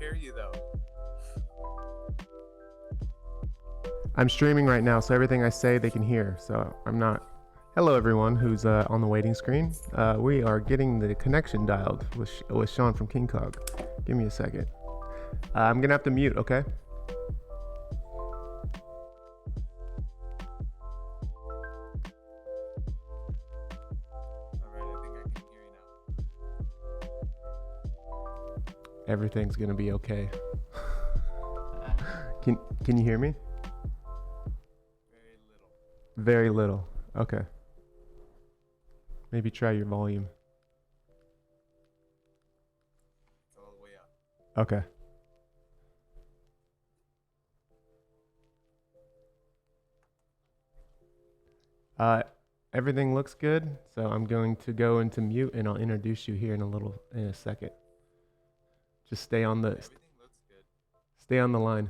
hear you though. I'm streaming right now, so everything I say they can hear. So I'm not. Hello, everyone who's on the waiting screen. We are getting the connection dialed with Shawn from King Cog. Give me a second. I'm gonna have to mute. Okay. All right, I think I can hear you now. Everything's gonna be okay. Can you hear me? Very little. Very little. Okay. Maybe try your volume. It's all the way up. Okay. Everything looks good, so I'm going to go into mute and I'll introduce you here in a second. Just stay on the Everything looks good. stay on the line.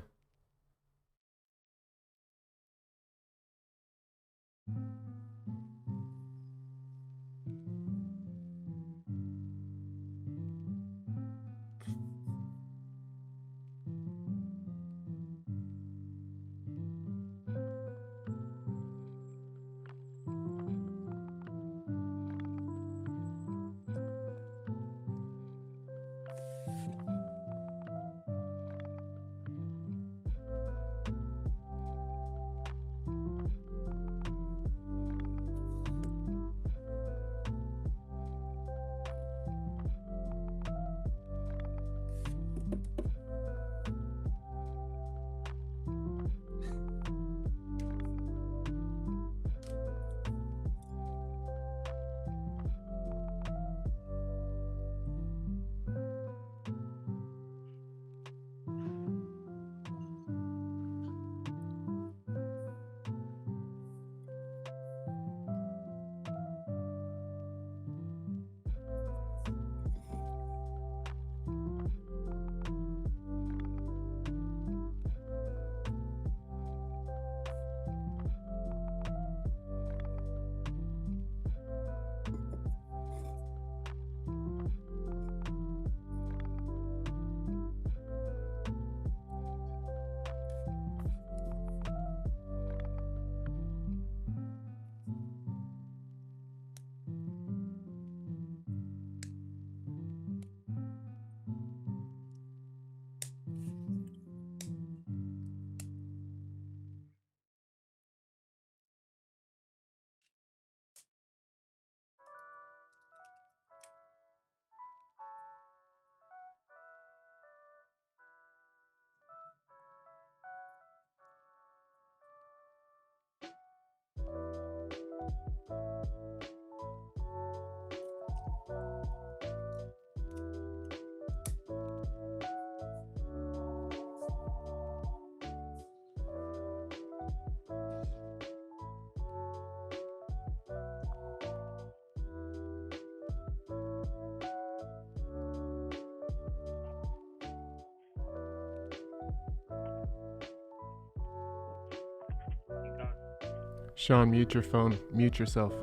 Shawn, mute your phone. Mute yourself.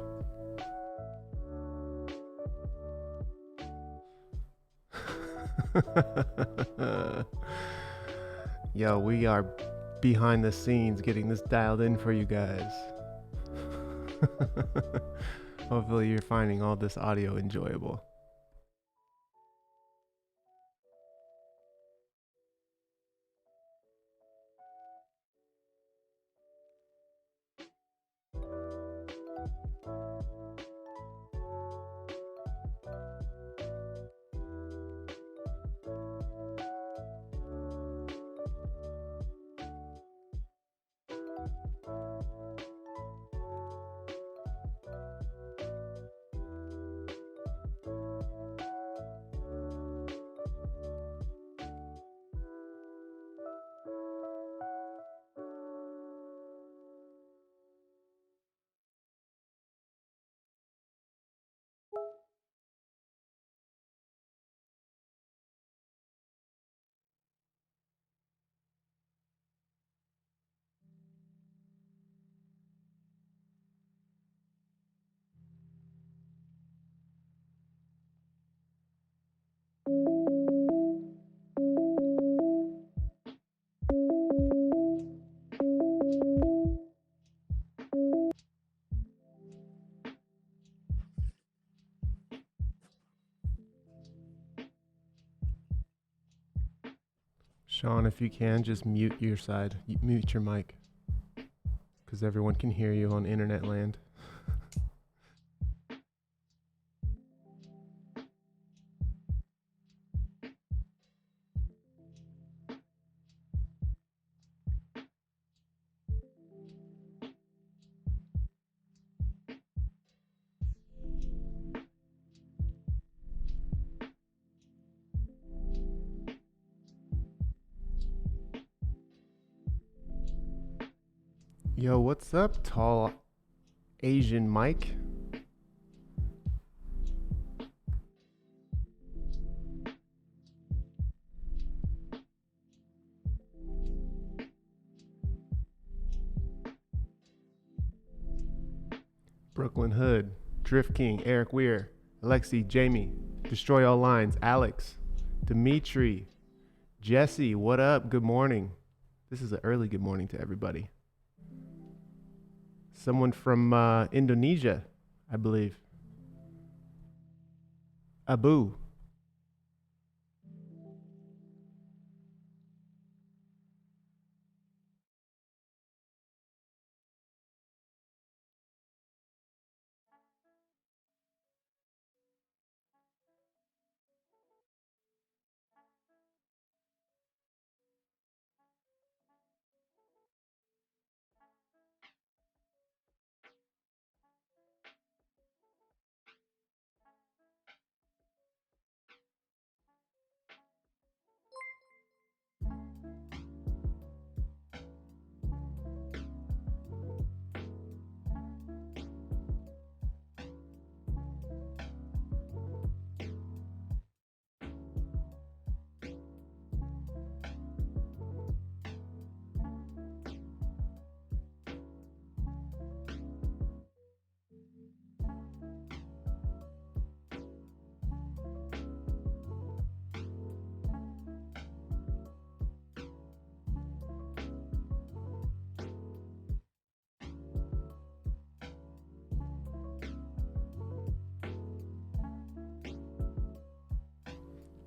Yo, we are behind the scenes getting this dialed in for you guys. Hopefully you're finding all this audio enjoyable. Shawn, if you can, just mute your side. Mute your mic. Because everyone can hear you on internet land. Yo, what's up, tall Asian Mike? Brooklyn Hood, Drift King, Eric Weir, Alexi, Jamie, Destroy All Lines, Alex, Dimitri, Jesse, what up? Good morning. This is an early good morning to everybody. Someone from Indonesia, I believe. Abu.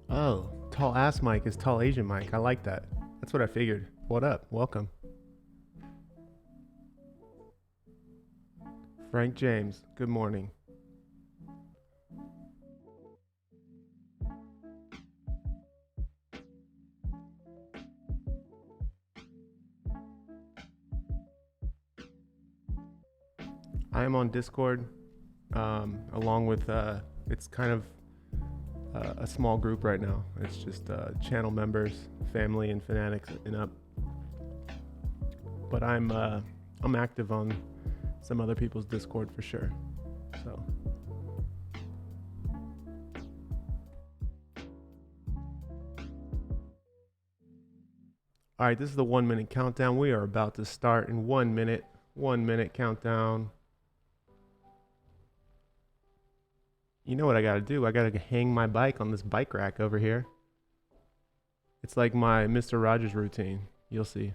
Oh, tall ass Mike is tall Asian Mike. I like that. That's what I figured. What up? Welcome. Frank James, good morning. I am on Discord, along with, it's kind of a small group right now. It's just channel members, family, and fanatics and up. But I'm active on some other people's Discord for sure. So. All right, this is the 1 minute countdown. We are about to start in 1 minute. 1 minute countdown. You know what I gotta do? I gotta hang my bike on this bike rack over here. It's like my Mr. Rogers routine. You'll see.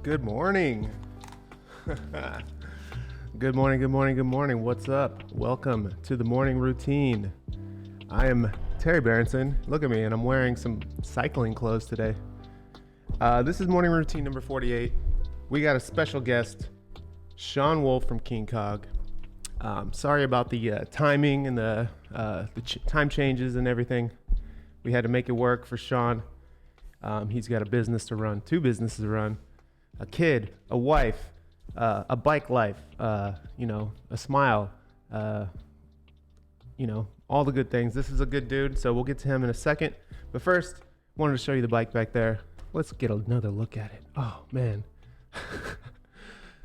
Good morning. Good morning, good morning, good morning. What's up? Welcome to the morning routine. I am Terry Berenson. Look at me, and I'm wearing some cycling clothes today. This is morning routine number 48. We got a special guest, Shawn Wolf from King Cog. Sorry about the timing and the time changes and everything. We had to make it work for Shawn. He's got a business to run, two businesses to run, a kid, a wife, a bike life, you know, a smile, you know, all the good things. This is a good dude, so we'll get to him in a second. But first, wanted to show you the bike back there. Let's get another look at it. Oh man.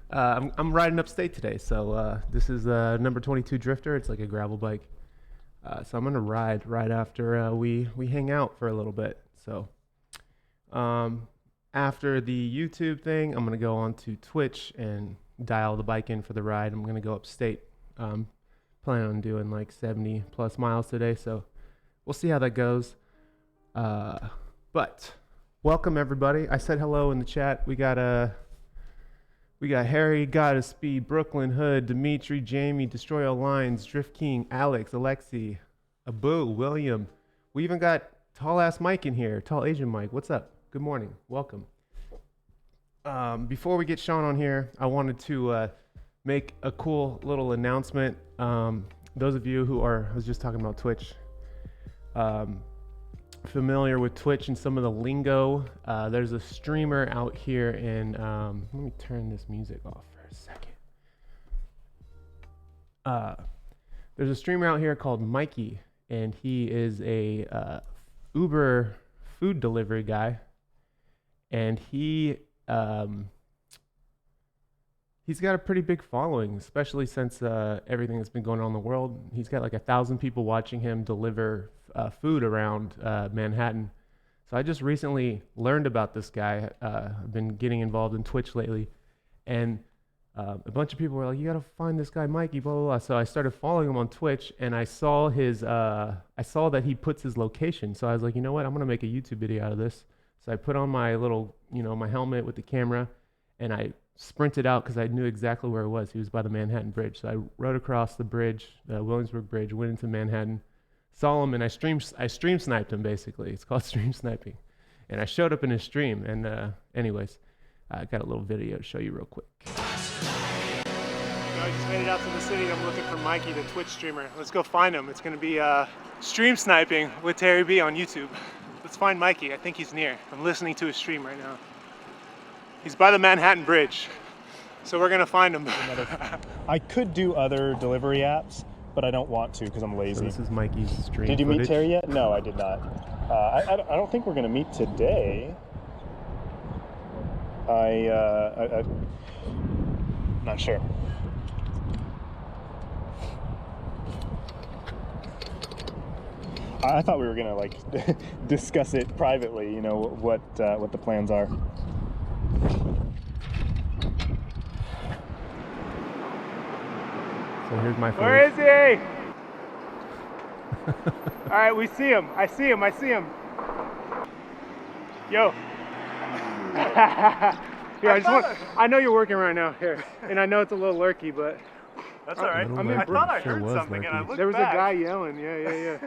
I'm riding upstate today, so this is number 22 Drifter. It's like a gravel bike. So I'm gonna ride right after we hang out for a little bit. So after the YouTube thing, I'm gonna go on to Twitch and dial the bike in for the ride. I'm gonna go upstate. Planning on doing like 70 plus miles today, so we'll see how that goes. But welcome everybody. I said hello in the chat. We got Harry, Gotta Speed, Brooklyn Hood, Dimitri, Jamie, Destroy All Lines, Drift King, Alex, Alexi, Abu, William. We even got tall ass Mike in here, tall Asian Mike. What's up? Good morning. Welcome. Before we get Shawn on here, I wanted to make a cool little announcement. Those of you who are, I was just talking about Twitch, familiar with Twitch and some of the lingo, there's a streamer out here in, let me turn this music off for a second. There's a streamer out here called Mikey, and he is a Uber food delivery guy, and he's got a pretty big following, especially since everything that's been going on in the world. He's got like 1,000 people watching him deliver food around Manhattan. So I just recently learned about this guy. I've been getting involved in Twitch lately, and a bunch of people were like, "You gotta find this guy, Mikey." Blah blah blah. So I started following him on Twitch, and I saw I saw that he puts his location. So I was like, you know what? I'm gonna make a YouTube video out of this. So I put on my little, you know, my helmet with the camera, and I sprinted out because I knew exactly where it was. He was by the Manhattan Bridge. So I rode across the bridge, the Williamsburg Bridge, went into Manhattan, saw him, and I stream sniped him basically. It's called stream sniping. And I showed up in his stream. And anyways, I got a little video to show you real quick. I just made it out to the city. I'm looking for Mikey, the Twitch streamer. Let's go find him. It's gonna be stream sniping with Terry B on YouTube. Let's find Mikey. I think he's near. I'm listening to his stream right now. He's by the Manhattan Bridge, so we're gonna find him. I could do other delivery apps, but I don't want to because I'm lazy. So this is Mikey's stream. Did you footage. meet Terry yet? No, I did not. I don't think we're gonna meet today. I'm not sure. I thought we were gonna like discuss it privately. You know what the plans are. So here's my footage. Where is he? All right, we see him. I see him. Yo. Here, I know you're working right now. Here, and I know it's a little lurky, but That's all right. I thought I sure heard was something, lurky. and I looked there was back. a guy yelling. Yeah.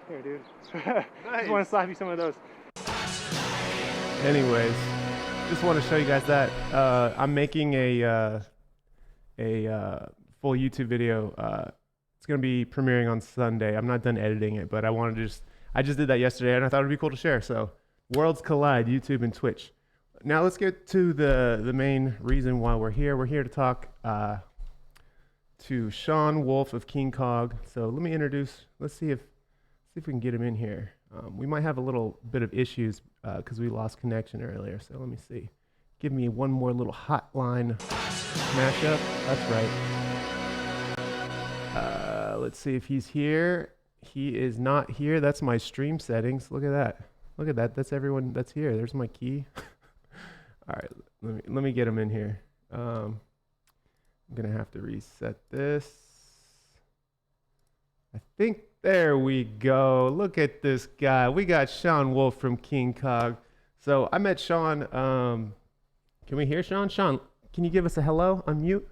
Here, dude. Just want to slap you some of those. Anyways, just want to show you guys that I'm making a full YouTube video. It's gonna be premiering on Sunday. I'm not done editing it, but I just did that yesterday, and I thought it'd be cool to share. So, worlds collide, YouTube and Twitch. Now let's get to the main reason why we're here. We're here to talk to Shawn Wolf of King Cog. So let me introduce. Let's see if we can get him in here. We might have a little bit of issues because we lost connection earlier. So let me see. Give me one more little hotline mashup. That's right. Let's see if he's here. He is not here. That's my stream settings. Look at that. Look at that. That's everyone that's here. There's my key. All right. Let me get him in here. I'm gonna have to reset this. I think there we go. Look at this guy. We got Shawn Wolf from King Cog. So I met Shawn. Can we hear Shawn? Shawn, can you give us a hello? Unmute.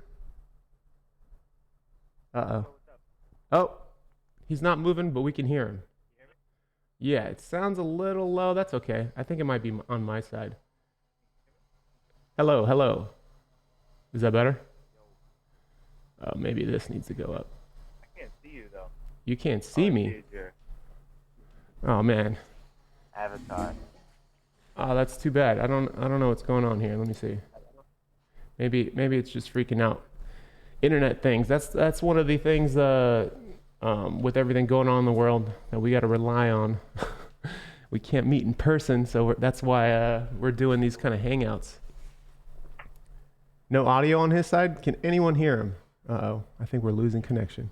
Oh, he's not moving, but we can hear him. Yeah, it sounds a little low. That's okay. I think it might be on my side. Hello. Is that better? Oh, maybe this needs to go up. I can't see you though. You can't see me. Oh man. Avatar. Oh, that's too bad. I don't know what's going on here. Let me see. Maybe it's just freaking out. Internet things. That's one of the things with everything going on in the world that we got to rely on. We can't meet in person, so that's why we're doing these kind of hangouts. No audio on his side. Can anyone hear him? Uh-oh, I think we're losing connection.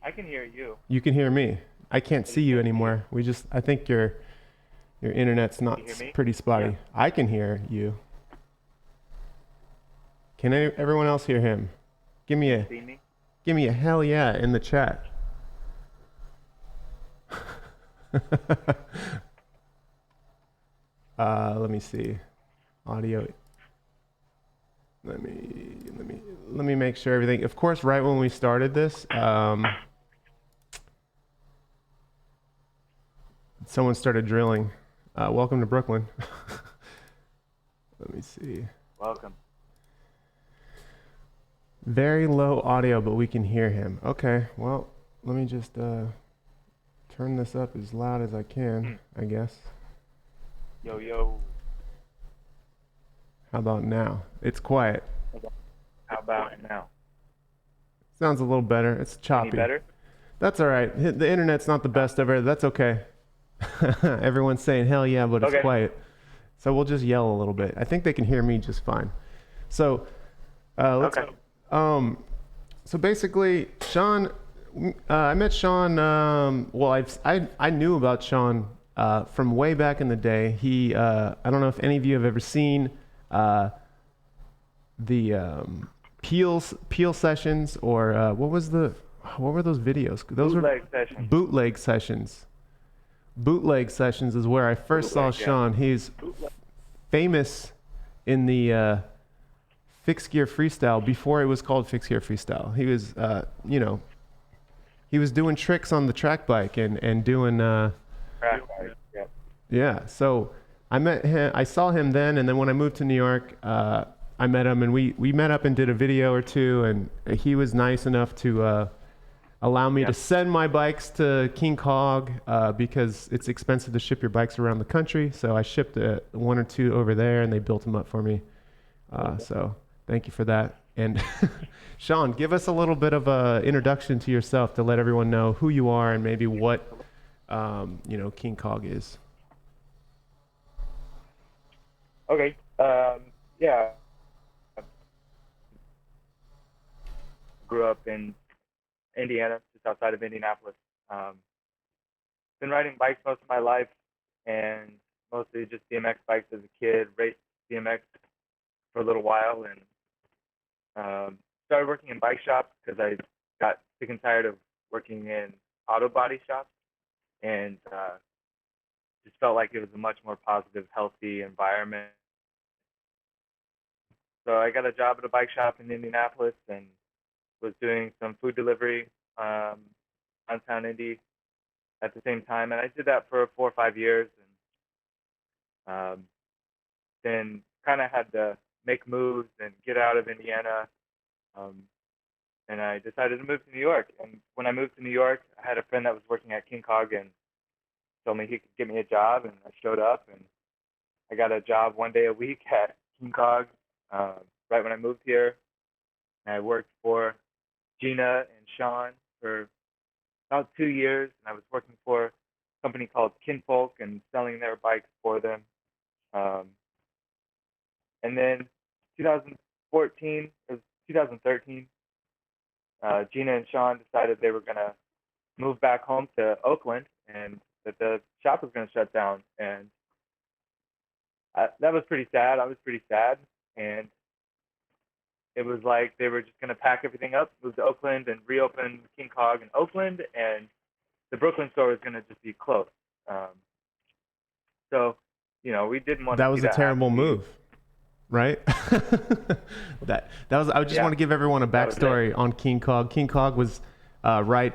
I can hear you. You can hear me. I can't see you anymore. I think your internet's not pretty spotty. Yeah. I can hear you. Can everyone else hear him? Give me a hell yeah in the chat. Let me see. Audio. Let me make sure everything. Of course, right when we started this, someone started drilling. Welcome to Brooklyn. Let me see. Welcome. Very low audio, but we can hear him. Okay, well, let me just turn this up as loud as I can, I guess. Yo. How about now? It's quiet. How about now? Sounds a little better. It's choppy. Any better? That's all right. The internet's not the best ever. That's okay. Everyone's saying hell yeah, but it's quiet. So we'll just yell a little bit. I think they can hear me just fine. So let's. Okay. So basically, Shawn. I met Shawn. Well, I knew about Shawn from way back in the day. He. I don't know if any of you have ever seen the Peel sessions or what were those videos? Those Bootleg were sessions. bootleg sessions. Bootleg sessions is where I first saw Shawn. He's famous in the fixed gear freestyle before it was called fixed gear freestyle. He was, he was doing tricks on the track bike and doing. Yeah. So I met him. I saw him then, and then when I moved to New York, I met him, and we met up and did a video or two, and he was nice enough to allow me to send my bikes to King Cog because it's expensive to ship your bikes around the country. So I shipped one or two over there, and they built them up for me. So thank you for that. And Shawn, give us a little bit of a introduction to yourself to let everyone know who you are and maybe what King Cog is. Okay. Yeah. Grew up in Indiana, just outside of Indianapolis. Been riding bikes most of my life, and mostly just BMX bikes as a kid. Raced BMX for a little while, and started working in bike shops because I got sick and tired of working in auto body shops, and just felt like it was a much more positive, healthy environment. So I got a job at a bike shop in Indianapolis and was doing some food delivery downtown Indy at the same time, and I did that for 4 or 5 years, and then kind of had to make moves and get out of Indiana, and I decided to move to New York. And when I moved to New York, I had a friend that was working at King Cog and told me he could get me a job, and I showed up, and I got a job 1 day a week at King Cog right when I moved here. And I worked for Gina and Shawn for about 2 years, and I was working for a company called Kinfolk and selling their bikes for them. And then 2013, Gina and Shawn decided they were going to move back home to Oakland and that the shop was going to shut down. And that was pretty sad. I was pretty sad. And it was like they were just going to pack everything up, move to Oakland, and reopen King Cog in Oakland, and the Brooklyn store was going to just be closed. So, we didn't want to. That was a terrible move, right? that was. I just want to give everyone a backstory on King Cog. King Cog was right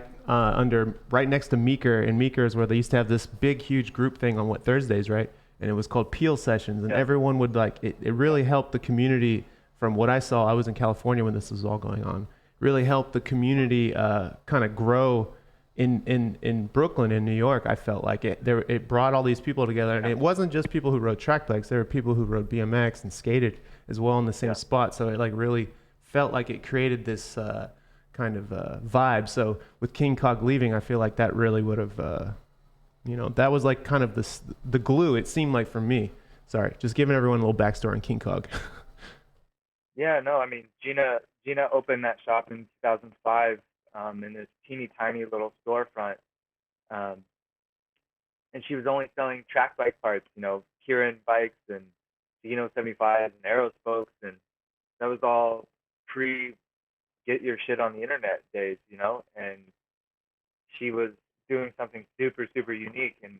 next to Meeker, and Meeker is where they used to have this big, huge group thing on Thursdays, right? And it was called Peel Sessions, and everyone would it really helped the community. From what I saw, I was in California when this was all going on. Really helped the community kind of grow in Brooklyn, in New York. I felt like it brought all these people together, and it wasn't just people who rode track bikes. There were people who rode BMX and skated as well in the same Yeah. spot. So it like really felt like it created this kind of vibe. So with King Cog leaving, I feel like that really would have, that was like kind of the glue. It seemed like for me. Sorry, just giving everyone a little backstory on King Cog. Yeah, no, I mean Gina opened that shop in 2005 in this teeny tiny little storefront, um, and she was only selling track bike parts, Kieran bikes and Dino 75s and Arrow spokes, and that was all pre get your shit on the internet days, and she was doing something super super unique and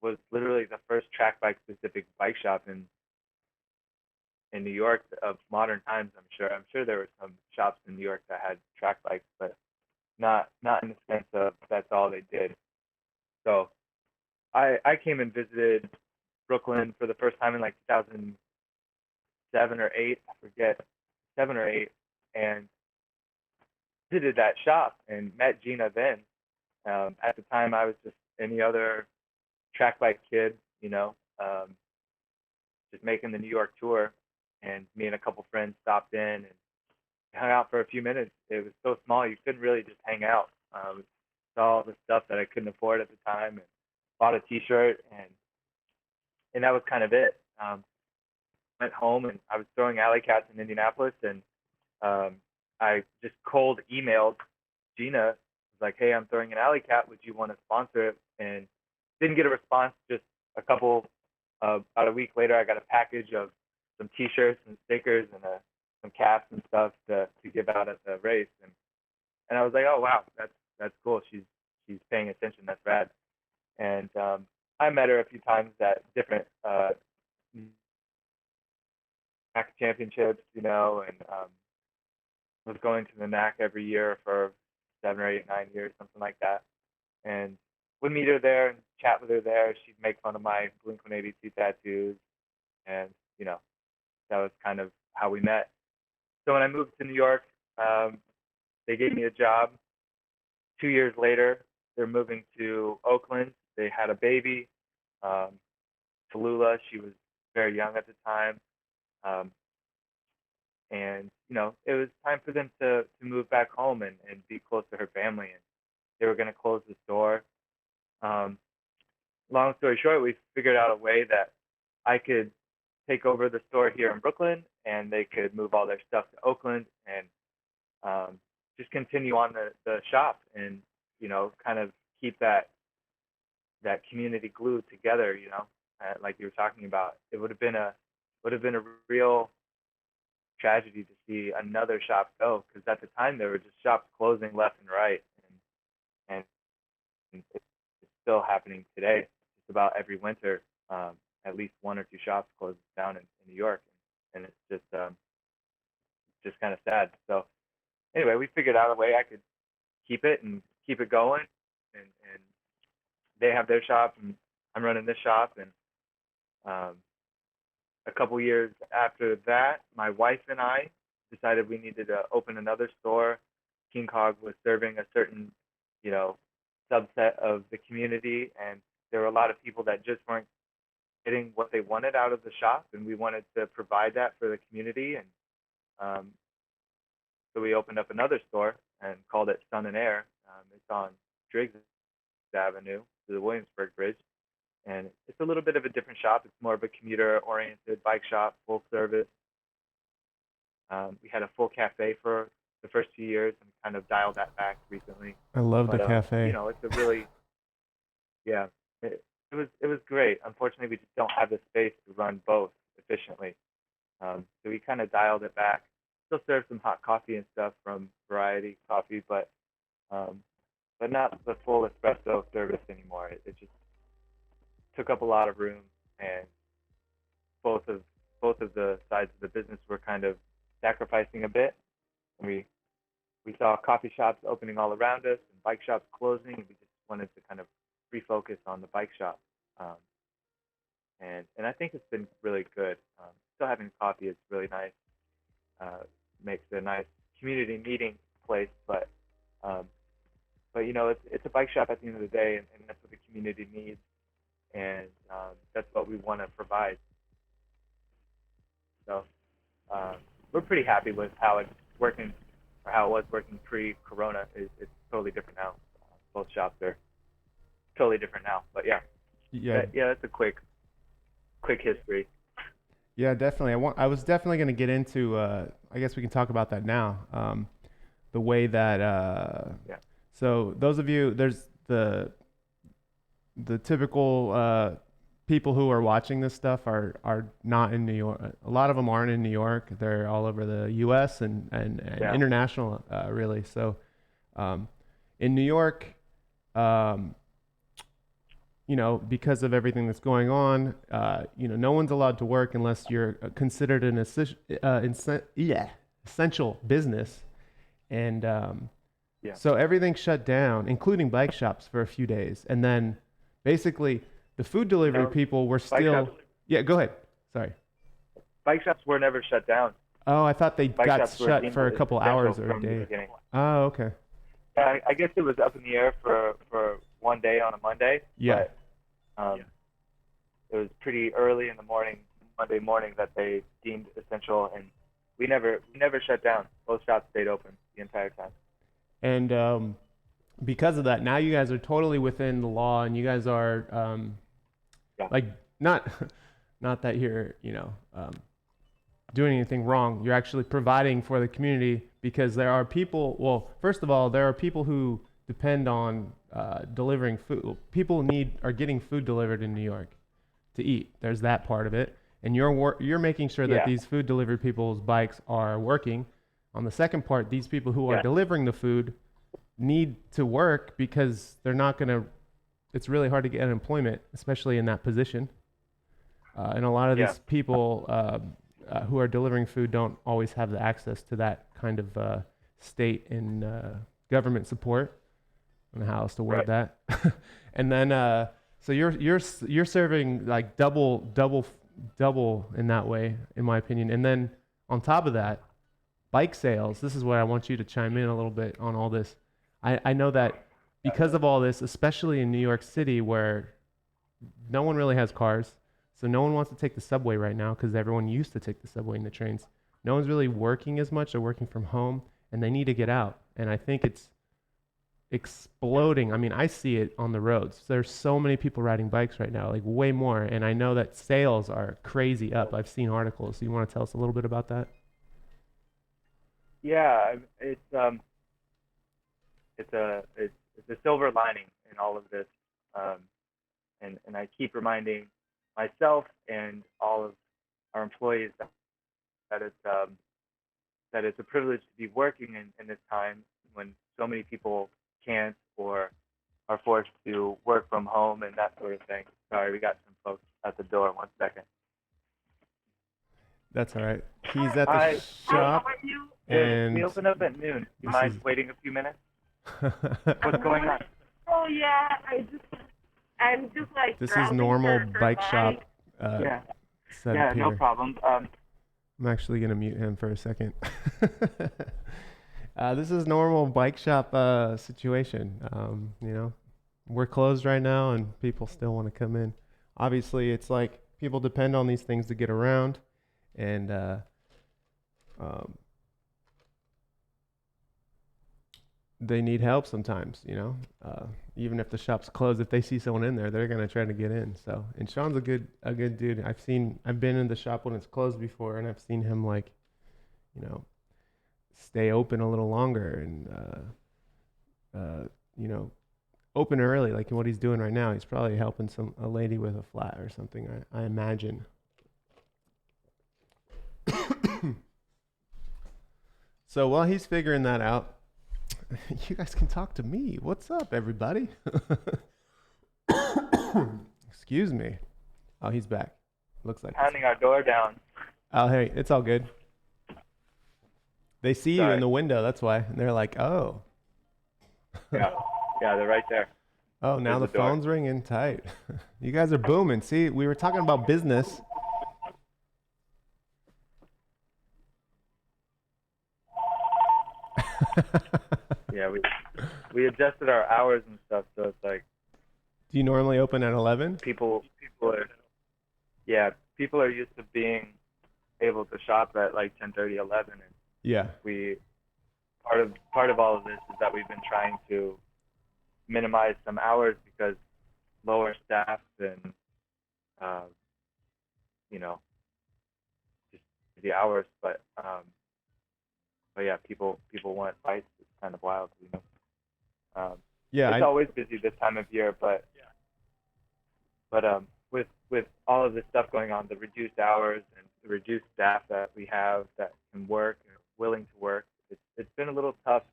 was literally the first track bike specific bike shop in New York of modern times. I'm sure there were some shops in New York that had track bikes, but not in the sense of that's all they did. So I came and visited Brooklyn for the first time in like 2007 or eight, I forget, 7 or 8, and visited that shop and met Gina then. At the time, I was just any other track bike kid, just making the New York tour, and me and a couple friends stopped in and hung out for a few minutes. It was so small you couldn't really just hang out. Saw all the stuff that I couldn't afford at the time, and bought a T-shirt, and that was kind of it. Went home and I was throwing alley cats in Indianapolis, and I just cold emailed Gina, like, "Hey, I'm throwing an alley cat. Would you want to sponsor it?" And didn't get a response. Just about a week later, I got a package of some T-shirts and stickers and some caps and stuff to give out at the race, and I was like, "Oh wow, that's cool. She's paying attention. That's rad." And I met her a few times at different NAC championships, and was going to the NAC every year for 7 or 8, 9 years, something like that. And would meet her there and chat with her there. She'd make fun of my Blink-182 tattoos, and that was kind of how we met. So when I moved to New York, they gave me a job. 2 years later, they're moving to Oakland. They had a baby, um, Tallulah. She was very young at the time, um, and it was time for them to move back home and be close to her family. And they were going to close the store. Um, Long story short, we figured out a way that I could take over the store here in Brooklyn, and they could move all their stuff to Oakland, and just continue on the shop, and kind of keep that community glued together. Like you were talking about, it would have been a real tragedy to see another shop go, because at the time there were just shops closing left and right, and it's still happening today. Just about every winter, at least 1 or 2 shops close down in New York, and it's just kind of sad. So anyway, we figured out a way I could keep it going, and they have their shop, and I'm running this shop. And a couple years after that, my wife and I decided we needed to open another store. King Cog was serving a certain, subset of the community, and there were a lot of people that just weren't getting what they wanted out of the shop, and we wanted to provide that for the community. And so we opened up another store and called it Sun and Air. It's on Driggs Avenue to the Williamsburg Bridge, and it's a little bit of a different shop. It's more of a commuter-oriented bike shop, full service. We had a full cafe for the first 2 years and kind of dialed that back recently. I love the But cafe. it's a really, yeah, it was great. Unfortunately, we just don't have the space to run both efficiently. So we kind of dialed it back. Still serve some hot coffee and stuff from Variety Coffee, but not the full espresso service anymore. It just took up a lot of room, and both of the sides of the business were kind of sacrificing a bit. And we saw coffee shops opening all around us and bike shops closing, and we just wanted to kind of refocus on the bike shop. And I think it's been really good. Still having coffee is really nice. Makes a nice community meeting place, but it's a bike shop at the end of the day, and that's what the community needs, and that's what we want to provide. So we're pretty happy with how it's working, or how it was working pre-corona. It's totally different now. Both shops are totally different now. But yeah, Yeah, that's a quick history. yeah, definitely. I was definitely going to get into. I guess we can talk about that now. The way that. Yeah. So those of you, there's the typical people who are watching this stuff are not in New York. A lot of them aren't in New York. They're all over the U.S. and Yeah. international, really. So in New York, because of everything that's going on, no one's allowed to work unless you're considered an essential business. And Yeah. so everything shut down, including bike shops for a few days. And then basically the food delivery people were still... shops- Yeah, go ahead. Sorry. Bike shops were never shut down. Oh, I thought they Bike got shops were shut deemed for a couple essential hours or a from the day. beginning. Oh, okay. I guess it was up in the air for one day on a Monday. Yeah. But it was pretty early in the morning, Monday morning, that they deemed essential, and we never shut down. Both shops stayed open the entire time. And because of that, now you guys are totally within the law, and you guys are like not that you're doing anything wrong. You're actually providing for the community, because there are people. Well, first of all, there are people who depend on delivering food. People are getting food delivered in New York to eat. There's that part of it, and you're making sure that these food delivery people's bikes are working. On the second part, these people who are delivering the food need to work, because they're not going to, it's really hard to get employment, especially in that position. And a lot of these people who are delivering food don't always have the access to that kind of state and government support. I don't know how else to word that. And then, so you're serving like double in that way, in my opinion. And then on top of that, bike sales. This is where I want you to chime in a little bit on all this. I know that because of all this, especially in New York City, where no one really has cars, so no one wants to take the subway right now, because everyone used to take the subway and the trains. No one's really working as much. They're working from home, and they need to get out. And I think it's exploding. I mean, I see it on the roads. There's so many people riding bikes right now, like way more. And I know that sales are crazy up. I've seen articles. You want to tell us a little bit about that? Yeah, it's a silver lining in all of this, and I keep reminding myself and all of our employees that it's a privilege to be working in this time when so many people can't or are forced to work from home and that sort of thing. Sorry, we got some folks at the door. 1 second. That's all right. He's at the shop. And we open up at noon. You mind waiting a few minutes? What's going on? Oh yeah, I'm just like. This is normal bike shop. Yeah, setup no here. problem. I'm actually gonna mute him for a second. This is normal bike shop situation. We're closed right now, and people still want to come in. Obviously, it's like people depend on these things to get around, and they need help sometimes, even if the shop's closed. If they see someone in there, they're going to try to get in. So, and Shawn's a good dude. I've been in the shop when it's closed before, and I've seen him stay open a little longer and, open early, like what he's doing right now. He's probably helping a lady with a flat or something, I imagine. So while he's figuring that out, you guys can talk to me. What's up, everybody? Excuse me. Oh, he's back. Looks like pounding our door down. Oh, hey, it's all good. They see you in the window, that's why. And they're like, oh. Yeah, they're right there. Oh, now the phone's ringing tight. You guys are booming. See, we were talking about business. Yeah, we adjusted our hours and stuff, so it's like. Do you normally open at 11? People are used to being able to shop at like 10:30, 11, and Yeah. we part of all of this is that we've been trying to minimize some hours because lower staff and uh, you know just the hours, but yeah, people want bites. It's kind of wild, you know. Yeah. It's always busy this time of year, but with all of this stuff going on, the reduced hours and the reduced staff that we have that can work and are willing to work, it's been a little tough.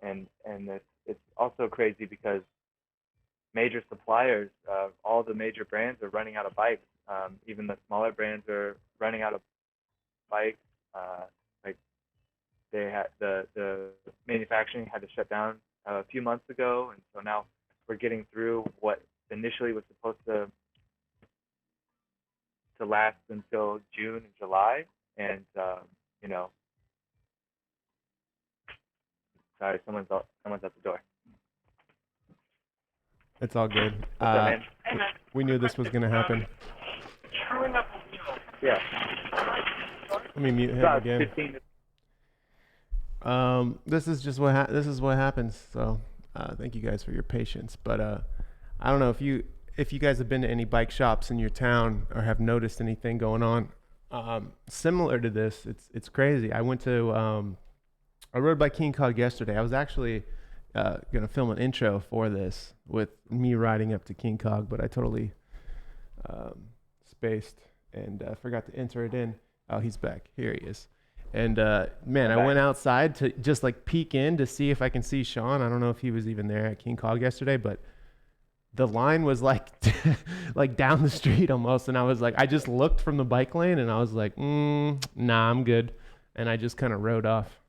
And it's also crazy because major suppliers, all the major brands are running out of bikes. Even the smaller brands are running out of bikes. Like they had the manufacturing had to shut down a few months ago, and so now we're getting through what initially was supposed to last until June and July, and you know, sorry, someone's at the door. It's all good. What's up, man? We knew this was gonna happen. Yeah. Let me mute him About again. 15 This is just this is what happens. So, thank you guys for your patience. But I don't know if you guys have been to any bike shops in your town or have noticed anything going on similar to this. It's crazy. I went to I rode by King Cog yesterday. I was actually gonna film an intro for this with me riding up to King Cog, but I totally spaced and forgot to enter it in. Oh, he's back. Here he is. And man, I went outside to just like peek in to see if I can see Shawn. I don't know if he was even there at King Cog yesterday, but the line was like like down the street almost. And I was like, I just looked from the bike lane and I was like, nah, I'm good. And I just kind of rode off.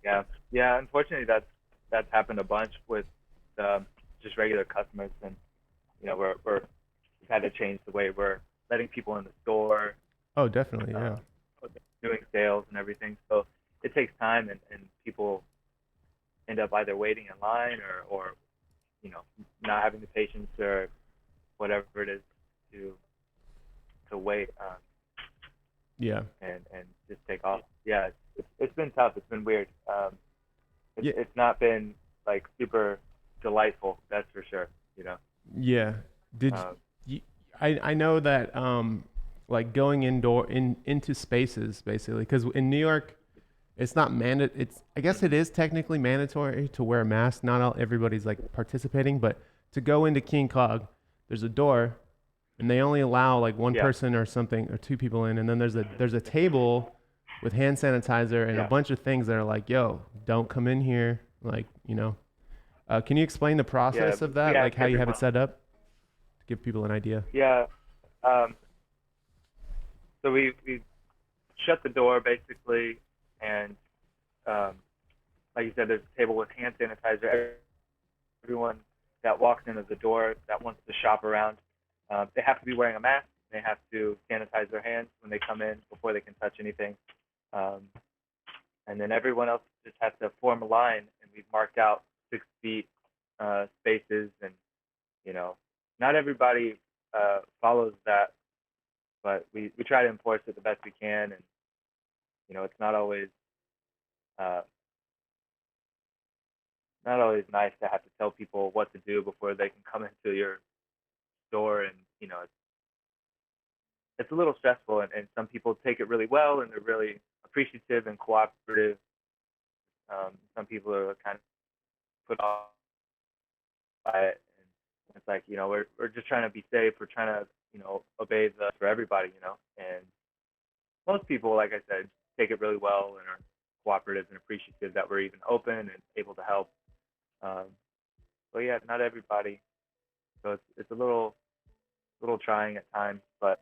Yeah. Unfortunately, that's happened a bunch with just regular customers, and you know we've had to change the way we're letting people in the store. Oh, definitely, yeah. Doing sales and everything, so it takes time, and people end up either waiting in line or you know not having the patience or whatever it is to wait. Yeah. And just take off. Yeah, it's been tough. It's been weird. It's not been like super delightful. That's for sure. You know. Yeah. I know that like going into spaces basically, because in New York, it's not I guess it is technically mandatory to wear a mask. Not everybody's like participating, but to go into King Cog, there's a door, and they only allow like one person or something or two people in, and then there's a table with hand sanitizer and a bunch of things that are like, yo, don't come in here, like, you know. Can you explain the process of that, like how you have it set up, to give people an idea? Yeah. So we shut the door basically, and like you said, there's a table with hand sanitizer. Everyone that walks into the door that wants to shop around, they have to be wearing a mask. They have to sanitize their hands when they come in before they can touch anything. And then everyone else just has to form a line, and we've marked out 6 feet spaces, and you know, not everybody follows that, but we try to enforce it the best we can, and you know, it's not always nice to have to tell people what to do before they can come into your store, and you know, it's a little stressful, and some people take it really well, and they're really appreciative and cooperative. Some people are kind of put off by it, and it's like, you know, we're just trying to be safe. We're trying to, you know, obey for everybody, you know. And most people, like I said, take it really well and are cooperative and appreciative that we're even open and able to help. But yeah, not everybody. So it's a little trying at times, but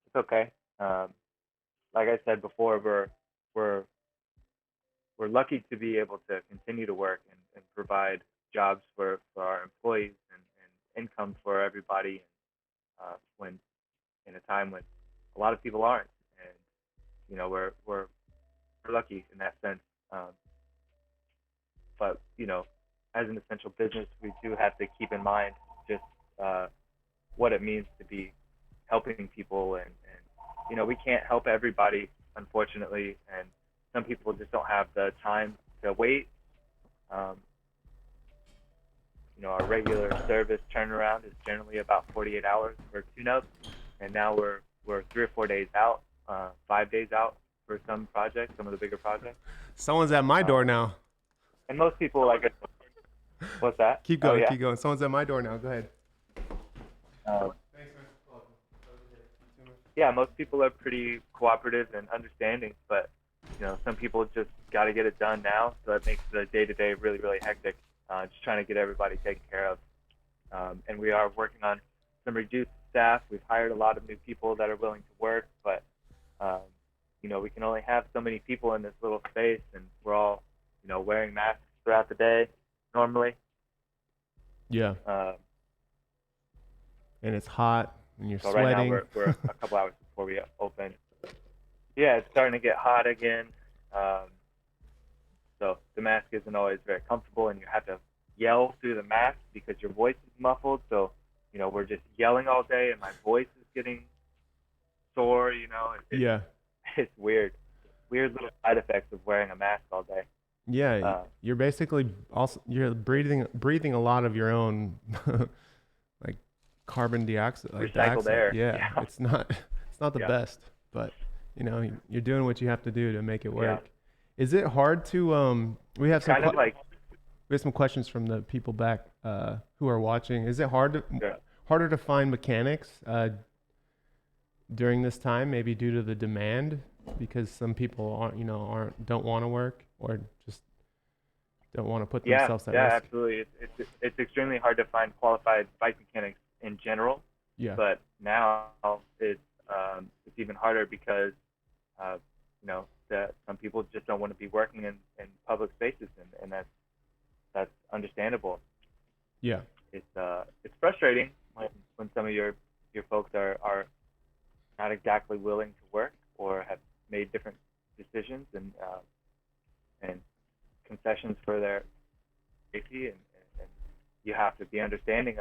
it's okay. Like I said before, we're lucky to be able to continue to work and provide jobs for our employees and income for everybody, when in a time when a lot of people aren't, and you know, we're lucky in that sense. But you know, as an essential business, we do have to keep in mind just what it means to be helping people, and we can't help everybody, unfortunately, and some people just don't have the time to wait. Um, our regular service turnaround is generally about 48 hours for tune-ups, and now we're 3 or 4 days out, 5 days out for some projects, some of the bigger projects. Someone's at my door now. And most people what's that? Keep going, Oh, yeah. keep going. Someone's at my door now. Go ahead. Yeah, most people are pretty cooperative and understanding, but some people just got to get it done now, so it makes the day-to-day really, really hectic. Just trying to get everybody taken care of. And we are working on some reduced staff. We've hired a lot of new people that are willing to work, but we can only have so many people in this little space, and we're all wearing masks throughout the day normally. Yeah. And it's hot, and you're so sweating. Right now we're a couple hours before we open. Yeah, it's starting to get hot again. So the mask isn't always very comfortable, and you have to yell through the mask because your voice is muffled. So we're just yelling all day, and my voice is getting sore. Yeah. It's weird little side effects of wearing a mask all day. Yeah, you're basically you're breathing a lot of your own like carbon dioxide, like recycled air. Yeah, it's not the best, but you're doing what you have to do to make it work. Yeah. Is it hard to we have some we have some questions from the people back who are watching. Is it harder to find mechanics during this time, maybe due to the demand, because some people don't want to work or just don't want to put themselves at risk? Yeah, absolutely. It's extremely hard to find qualified bike mechanics in general. Yeah. But now it's even harder because that some people just don't want to be working in public spaces, and that's understandable. Yeah. It's frustrating when some of your folks are not exactly willing to work or have made different decisions and concessions for their safety, and you have to be understanding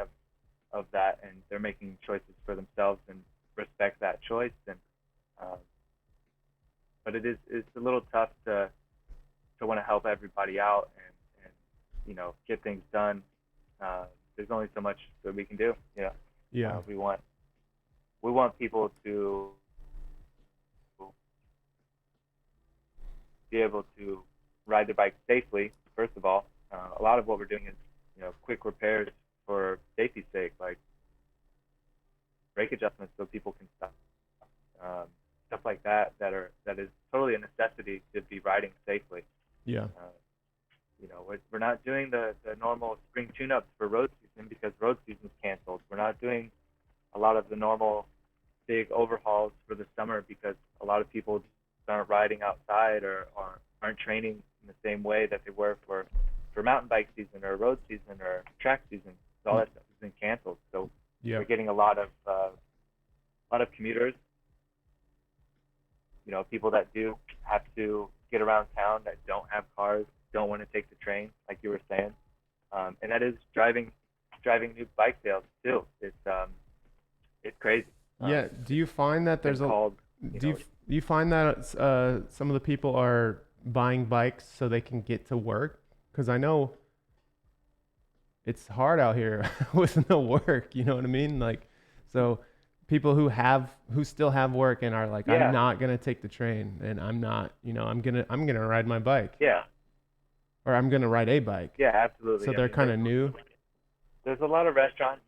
of that, and they're making choices for themselves and respect that choice. And but it's a little tough to want to help everybody out and get things done. There's only so much that we can do. Yeah. We want people to be able to ride their bike safely. First of all, a lot of what we're doing is quick repairs for safety's sake, like brake adjustments so people can stop, stuff like that is totally a necessity to be riding safely. Yeah. We're not doing the normal spring tune-ups for road season because road season's canceled. We're not doing a lot of the normal big overhauls for the summer because a lot of people aren't riding outside or aren't training in the same way that they were for mountain bike season or road season or track season. So all that stuff has been canceled. So we're getting a lot of commuters, people that do have to get around town that don't have cars, don't want to take the train, like you were saying, and that is driving new bike sales too. It's crazy. Yeah. Do you find that there's do you find that some of the people are buying bikes so they can get to work? Because I know it's hard out here with no work. You know what I mean? Like, so people who still have work and are like, I'm not gonna take the train, and I'm not, I'm gonna ride my bike. Yeah. Or I'm gonna ride a bike. Yeah, absolutely. So they're kind of new. There's a lot of restaurants.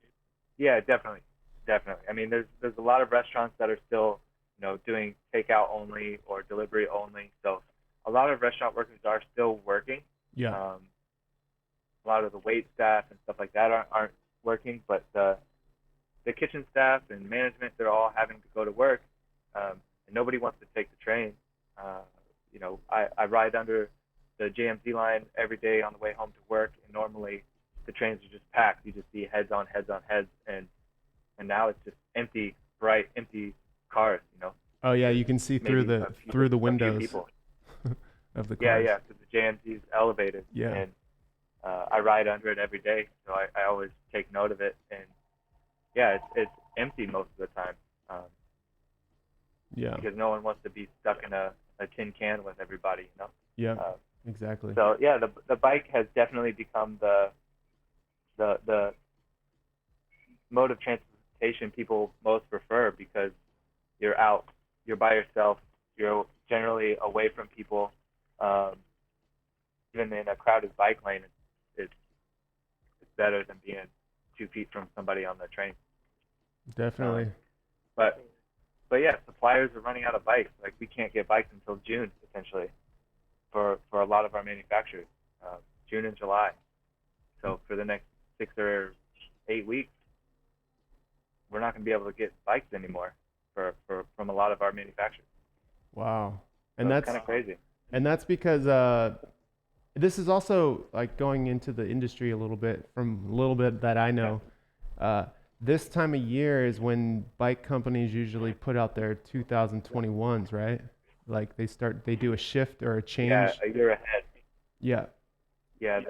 Yeah, definitely. I mean, there's a lot of restaurants that are still, doing takeout only or delivery only. So a lot of restaurant workers are still working. Yeah. A lot of the wait staff and stuff like that aren't working, but the kitchen staff and management, they're all having to go to work, and nobody wants to take the train. I ride under the JMZ line every day on the way home to work, and normally the trains are just packed. You just see heads on heads, and now it's just empty cars. Oh yeah, you can see through the windows of the cars. Yeah, because the JMZ is elevated. Yeah. And I ride under it every day, so I always take note of it. And yeah, it's empty most of the time. um, Yeah. because no one wants to be stuck in a tin can with everybody, you know. Yeah. Uh, Exactly. so yeah, the bike has definitely become the mode of transportation people most prefer, because you're out, you're by yourself, you're generally away from people. Um, Even in a crowded bike lane, it's it's better than being 2 feet from somebody on the train. Definitely. But yeah, suppliers are running out of bikes. Like, we can't get bikes until June potentially for a lot of our manufacturers, June and July. So for the next 6 or 8 weeks, we're not going to be able to get bikes anymore from a lot of our manufacturers. Wow. So And it's that's kind of crazy. and that's because this is also like going into the industry a little bit from a little bit that I know. This time of year is when bike companies usually put out their 2021s, right? Like they do a shift or a change. Yeah, a year ahead. Yeah. Yeah,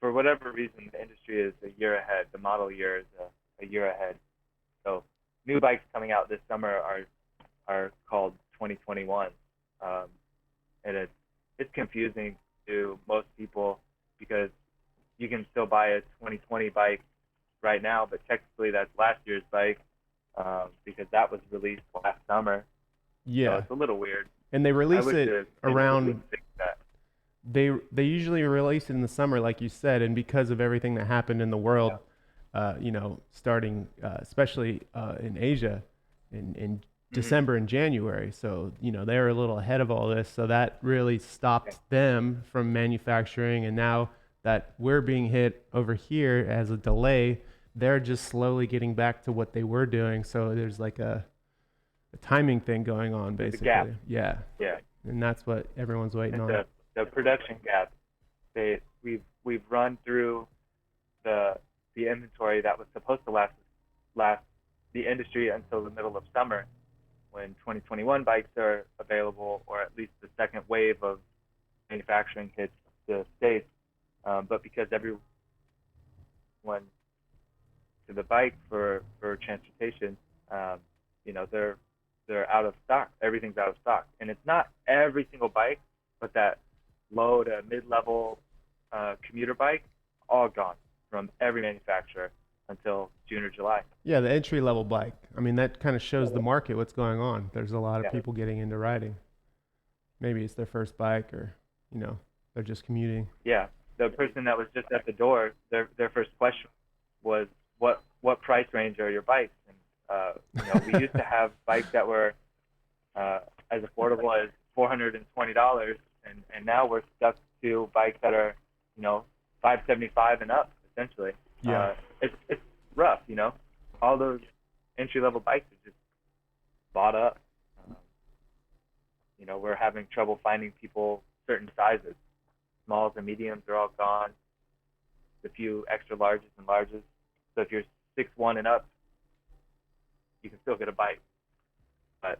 for whatever reason, the industry is a year ahead. The model year is a year ahead. So new bikes coming out this summer are called 2021, and it's confusing to most people, because you can still buy a 2020 bike right now, but technically that's last year's bike, because that was released last summer. So Yeah. it's a little weird. And they I release wish it the industry around would fix that. they usually release it in the summer, like you said, and because of everything that happened in the world, starting especially in Asia in December and January. So, they were a little ahead of all this. So that really stopped them from manufacturing. And now that we're being hit over here as a delay, they're just slowly getting back to what they were doing. So there's like a timing thing going on, There's a basically. gap. Yeah. Yeah. And that's what everyone's waiting on. It's the production gap. We've run through the inventory that was supposed to last the industry until the middle of summer, when 2021 bikes are available, or at least the second wave of manufacturing hits the states. But because everyone to the bike for transportation, they're out of stock. Everything's out of stock, and it's not every single bike, but that low to mid-level commuter bike, all gone from every manufacturer until June or July. Yeah, the entry level bike. I mean, that kind of shows the market what's going on. There's a lot of people getting into riding. Maybe it's their first bike, or they're just commuting. Yeah, the person that was just at the door, their first question was, what price range are your bikes? And we used to have bikes that were as affordable as $420, and now we're stuck to bikes that are $575 and up, essentially. Yeah. It's rough, all those entry level bikes are just bought up. We're having trouble finding people certain sizes. Smalls and mediums are all gone. The few extra larges and larges. So if you're 6'1" and up, you can still get a bike. But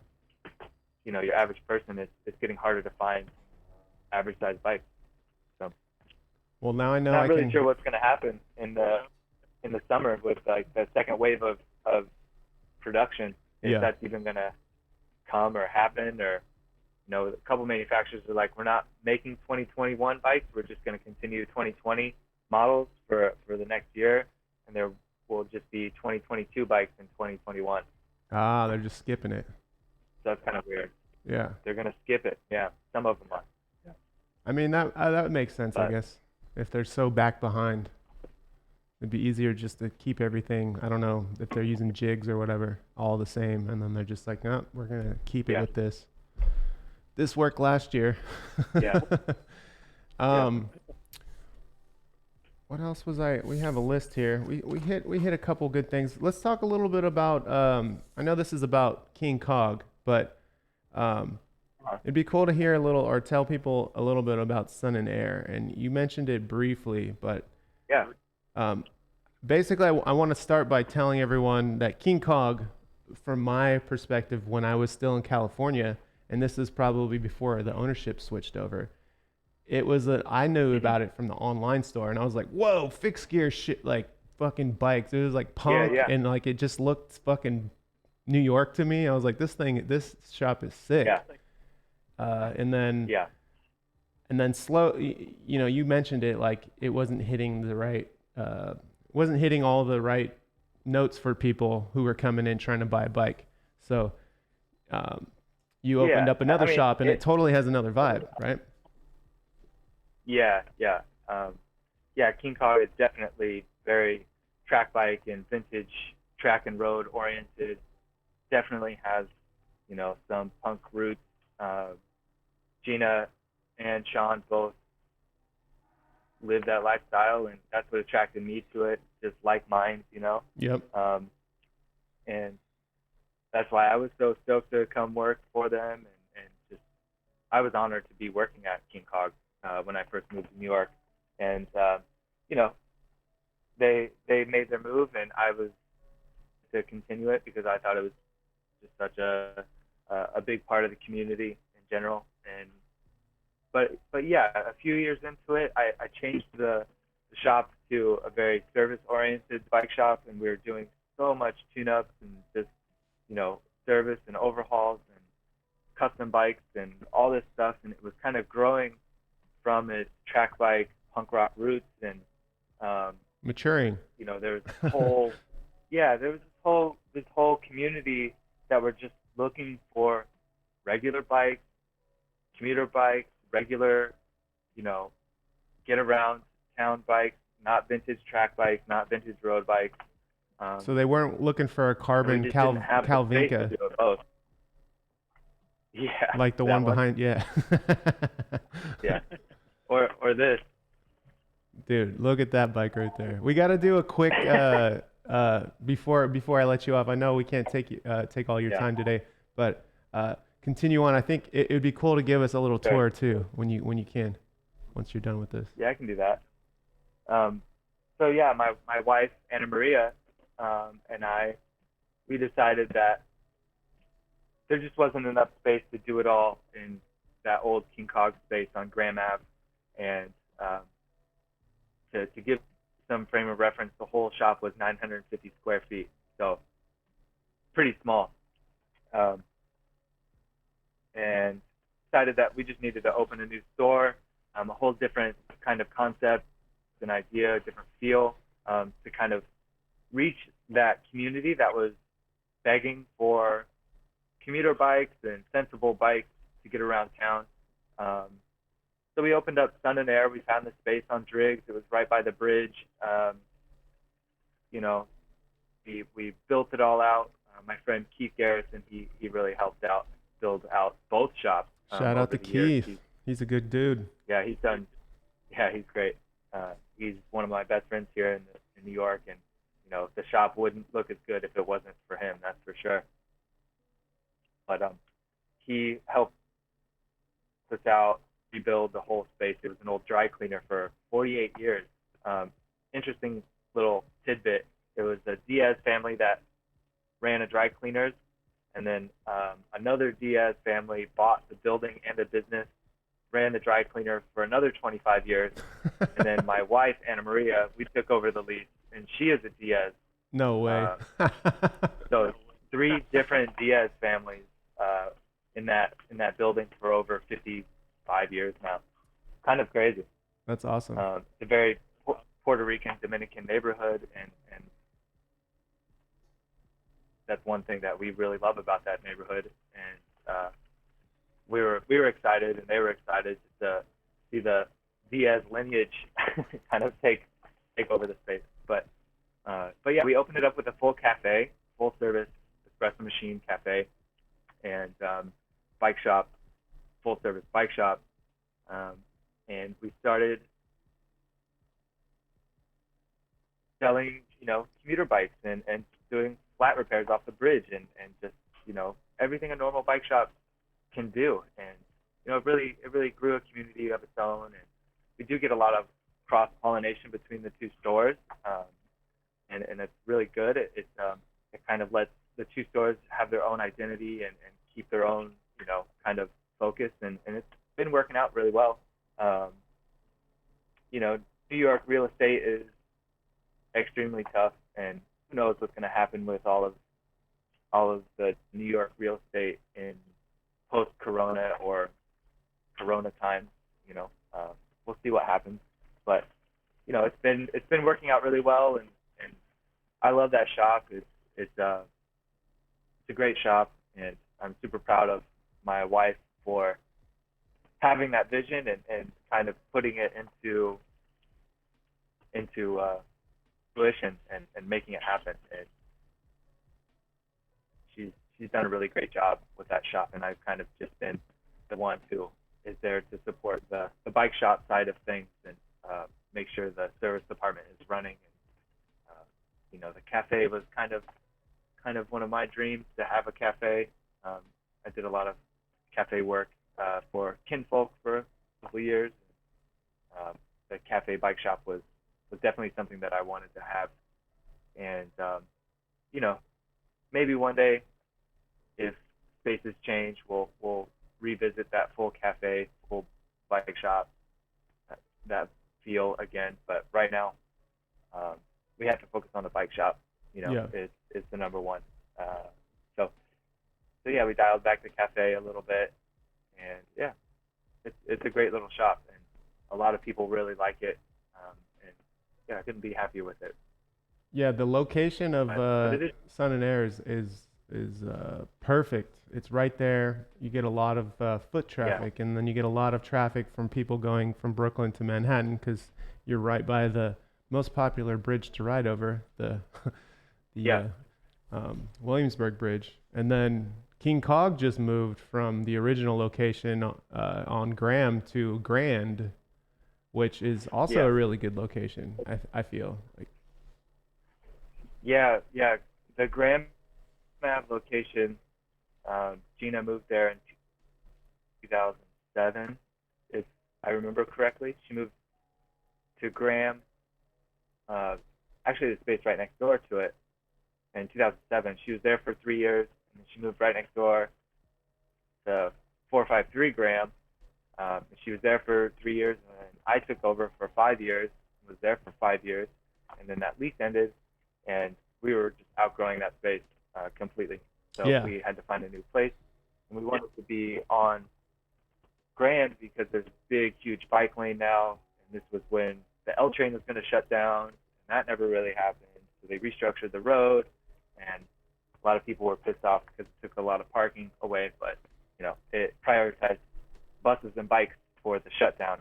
your average person, it's getting harder to find average size bikes. So Well, now I know not I really can. sure what's going to happen in the summer with like the second wave of production. If Yeah. that's even going to come or happen, or a couple manufacturers are like, we're not making 2021 bikes. We're just going to continue 2020 models for the next year, and there will just be 2022 bikes in 2021. They're just skipping it. So that's kind of weird. Yeah. They're going to skip it. Yeah, some of them are. I mean, that makes sense, I But- guess. If they're so back behind, it'd be easier just to keep everything, I don't know, if they're using jigs or whatever, all the same. And then they're just like, no, we're going to keep it Yeah. with this. This worked last year. Yeah. What else we have a list here. We hit a couple good things. Let's talk a little bit about, I know this is about King Cog, but it'd be cool to hear a little, or tell people a little bit about Sun and Air. And you mentioned it briefly, but Yeah. basically I want to start by telling everyone that King Cog, from my perspective, when I was still in California, and this is probably before the ownership switched over, I knew about it from the online store, and I was like, whoa, fixed gear shit, like fucking bikes. It was like punk, Yeah. and like it just looked fucking New York to me. I was like, this shop is sick. Yeah. And then Yeah. slow, you know, you mentioned it, like it wasn't hitting the right, wasn't hitting all the right notes for people who were coming in trying to buy a bike. So you opened up another shop, and it totally has another vibe, right? Yeah. Yeah. King Cog is definitely very track bike and vintage track and road oriented. Definitely has, you know, some punk roots. Gina and Shawn both live that lifestyle, and that's what attracted me to it. Just like minds, you know. Yep. And that's why I was so stoked to come work for them, and just I was honored to be working at King Cog when I first moved to New York, and you know, they made their move, and I was to continue it because I thought it was just such a big part of the community in general. And but yeah, a few years into it, I changed the shop to a very service oriented bike shop, and we were doing so much tune-ups and just, you know, service and overhauls and custom bikes and all this stuff, and it was kind of growing from its track bike punk rock roots, and Maturing. you know, there was this whole there was this whole community that were just looking for regular bikes, commuter bikes, regular, you know, get around town bikes, not vintage track bikes, not vintage road bikes. So they weren't looking for a carbon Calvinka, both. Yeah, like the one behind. Yeah. Yeah, or this. Dude, look at that bike right there. We got to do a quick before I let you off. I know we can't take all your time today, but continue on. I think it would be cool to give us a little tour too when you can, once you're done with this. Yeah, I can do that. So yeah, my wife Anna Maria and we decided that there just wasn't enough space to do it all in that old King Cog space on Graham Ave, and to give some frame of reference, the whole shop was 950 square feet, so pretty small. And decided that we just needed to open a new store, a whole different kind of concept, an idea, a different feel, to kind of reach that community that was begging for commuter bikes and sensible bikes to get around town. So we opened up Sun and Air. We found the space on Driggs. It was right by the bridge. You know, we built it all out. My friend Keith Garrison, he really helped out build out both shops. Shout out to Keith. He's a good dude. Yeah, he's great. He's one of my best friends here in New York, and you know, the shop wouldn't look as good if it wasn't for him, that's for sure. But he helped us out, rebuild the whole space. It was an old dry cleaner for 48 years. Interesting little tidbit. It was the Diaz family that ran a dry cleaners, and then another Diaz family bought the building and the business, ran the dry cleaner for another 25 years, and then my wife Anna Maria, we took over the lease, and she is a Diaz. No way. So 3 different Diaz families in that building for over 55 years now. Kind of crazy. That's awesome. It's a very Puerto Rican Dominican neighborhood, and that's one thing that we really love about that neighborhood. And we were excited, and they were excited to see the Diaz lineage kind of take over the space. But yeah, we opened it up with a full cafe, full service espresso machine cafe, and bike shop, full service bike shop. And we started selling, you know, commuter bikes and doing flat repairs off the bridge, and just, you know, everything a normal bike shop can do. And you know, it really grew a community of its own, and we do get a lot of cross pollination between the 2 stores, and it's really good. It kind of lets the 2 stores have their own identity and keep their own, you know, kind of focus, and it's been working out really well. You know, New York real estate is extremely tough, and who knows what's going to happen with all of all of the New York real estate in post-Corona or Corona times. You know, we'll see what happens, but you know, it's been working out really well, and I love that shop. It's a great shop, and I'm super proud of my wife for having that vision and kind of putting it into fruition and making it happen. And she's done a really great job with that shop, and I've kind of just been the one who is there to support the bike shop side of things and make sure the service department is running. And you know, the cafe was kind of one of my dreams to have a cafe. I did a lot of cafe work for Kinfolk for a couple of years. The cafe bike shop was definitely something that I wanted to have, and you know, maybe one day, if spaces change, we'll revisit that full cafe, full bike shop, that feel again. But right now, we have to focus on the bike shop. You know, Yeah. it's the number one. So yeah, we dialed back the cafe a little bit, and yeah, it's a great little shop, and a lot of people really like it. And yeah, I couldn't be happier with it. Yeah, the location of But it is, Sun and Air is perfect. It's right there. You get a lot of foot traffic, and then you get a lot of traffic from people going from Brooklyn to Manhattan because you're right by the most popular bridge to ride over, the Yeah. Williamsburg Bridge. And then King Cog just moved from the original location on Graham to Grand, which is also Yeah. a really good location. I feel like. yeah, the Graham Map location, Gina moved there in 2007, if I remember correctly. She moved to Graham, actually the space right next door to it, in 2007. She was there for 3 years, and then she moved right next door to 453 Graham. She was there for 3 years, and then I took over for 5 years, was there for 5 years, and then that lease ended, and we were just outgrowing that space completely. So Yeah. we had to find a new place, and we wanted to be on Grand because there's a big, huge bike lane now, and this was when the L train was going to shut down, and that never really happened. So they restructured the road, and a lot of people were pissed off because it took a lot of parking away, but you know, it prioritized buses and bikes for the shutdown.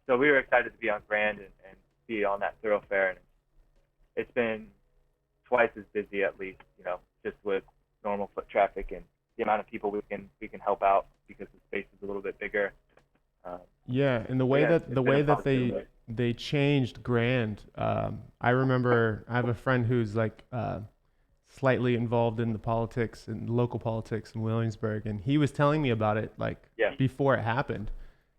So we were excited to be on Grand and be on that thoroughfare, and it's been twice as busy at least, you know, just with normal foot traffic and the amount of people we can help out because the space is a little bit bigger. Yeah, and the way yeah, that it's the been a way that positive. they changed Grand. I remember I have a friend who's like slightly involved in the politics and local politics in Williamsburg, and he was telling me about it like Yeah. before it happened.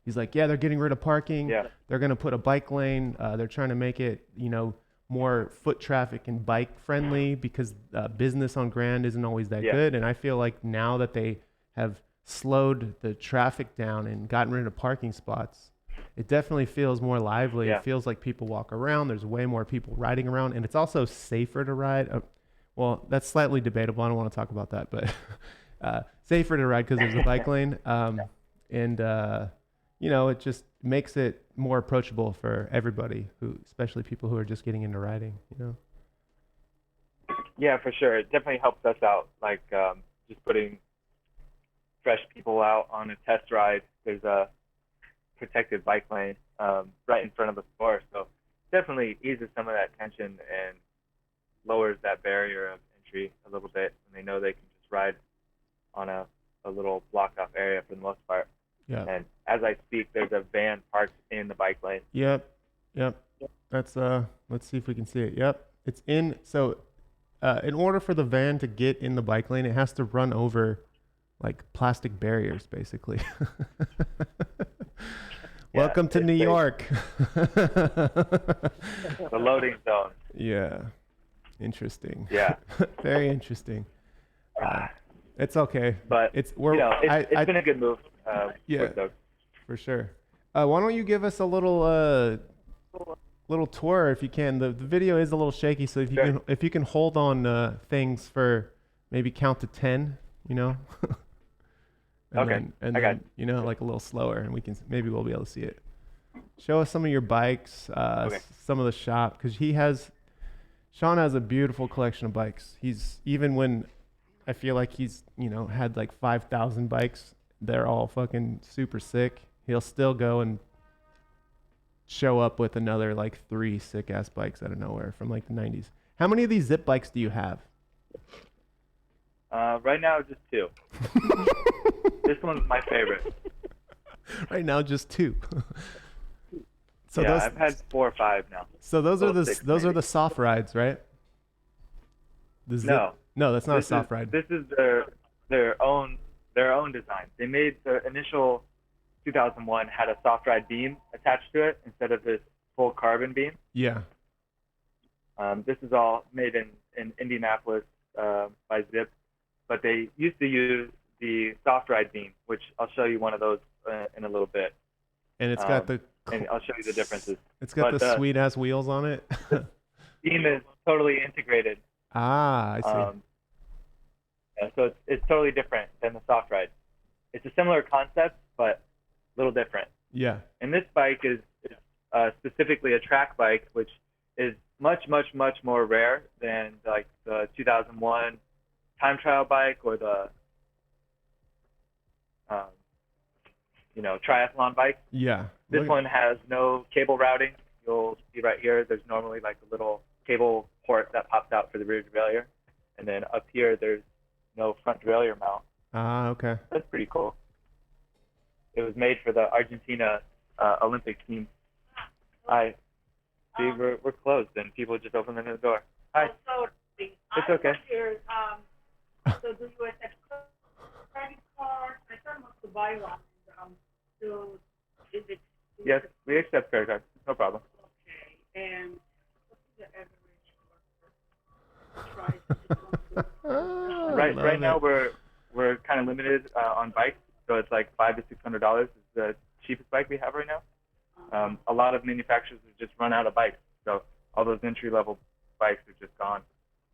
He's like, yeah, they're getting rid of parking. Yeah. They're gonna put a bike lane. They're trying to make it, you know, more foot traffic and bike friendly because business on Grand isn't always that Yeah. good. And I feel like now that they have slowed the traffic down and gotten rid of parking spots, it definitely feels more lively. Yeah. It feels like people walk around. There's way more people riding around, and it's also safer to ride. Well, that's slightly debatable. I don't want to talk about that, but safer to ride because there's a bike lane. And you know, it just makes it more approachable for everybody, who, especially people who are just getting into riding. You know. Yeah, for sure. It definitely helps us out, like just putting fresh people out on a test ride. There's a protected bike lane right in front of the store, so definitely eases some of that tension and lowers that barrier of entry a little bit, and they know they can just ride on a little blocked off area for the most part. Yeah. And as I speak, there's a van parked in the bike lane. Yep. That's let's see if we can see it. Yep. It's in. So in order for the van to get in the bike lane, it has to run over like plastic barriers, basically. Welcome to it's New safe. York. The loading zone. Yeah. Interesting. Yeah. Very interesting. It's okay. But It's you know, it's been a good move. Yeah. with those. For sure. Why don't you give us a little little tour if you can. The video is a little shaky, so Sure. if you can hold on things for maybe count to 10, you know, Okay, and I got then you know, like a little slower, and maybe we'll be able to see it. Show us some of your bikes, Okay. some of the shop, because Shawn has a beautiful collection of bikes. He's even when I feel like he's had like 5,000 bikes, they're all fucking super sick. He'll still go and show up with another like 3 sick ass bikes out of nowhere from like the 90s. How many of these zip bikes do you have? Right now, just 2. This one's my favorite. Right now, just 2. So yeah, I've had 4 or 5 now. So those are Well, the 6 those are maybe. the soft rides, right? The zip? No, No, that's not a this soft is ride. this is their own design. They made the initial 2001 had a soft ride beam attached to it instead of this full carbon beam. Yeah. This is all made in Indianapolis by Zip, but they used to use the soft ride beam, which I'll show you one of those in a little bit. And it's got the and I'll show you the differences. It's got But the sweet ass wheels on it. Beam is totally integrated. Ah, I see. Yeah, so it's totally different than the soft ride. It's a similar concept, but a little different. Yeah. And this bike is specifically a track bike, which is much, much, much more rare than like the 2001 time trial bike or the triathlon bike. Yeah. This one has no cable routing. You'll see right here, there's normally like a little cable port that pops out for the rear derailleur. And then up here, there's no front derailleur mount. Ah, okay. That's pretty cool. It was made for the Argentina Olympic team. Hi. See, we're closed, and people just opened the door. Hi. Sorry. It's okay. Here, so do you accept credit card? I thought not to buy one. So is it? Yes, we accept credit cards. No problem. Okay. And what's the average price? Right now we're kind of limited on bikes, so it's like $500 to $600 is the cheapest bike we have right now. A lot of manufacturers have just run out of bikes, so all those entry level bikes are just gone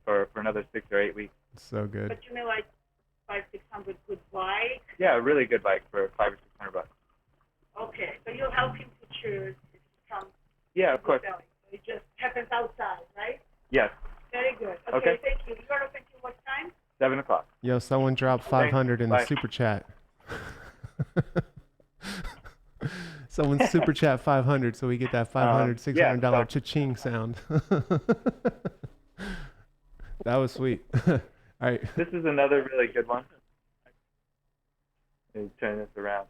for another 6 or 8 weeks. So good. But you mean like 500-600 good bike? Yeah, a really good bike for $500 or $600. Okay, so you'll help him to choose if he comes. Yeah, of course. So it just happens outside, right? Yes. Very good. Okay. Thank you. You are open to what time? 7 o'clock. Yo, someone dropped 500 in the Bye. super chat. Someone super chat 500 so we get that $500, $600 so- cha-ching sound. That was sweet. All right. This is another really good one. Let me turn this around.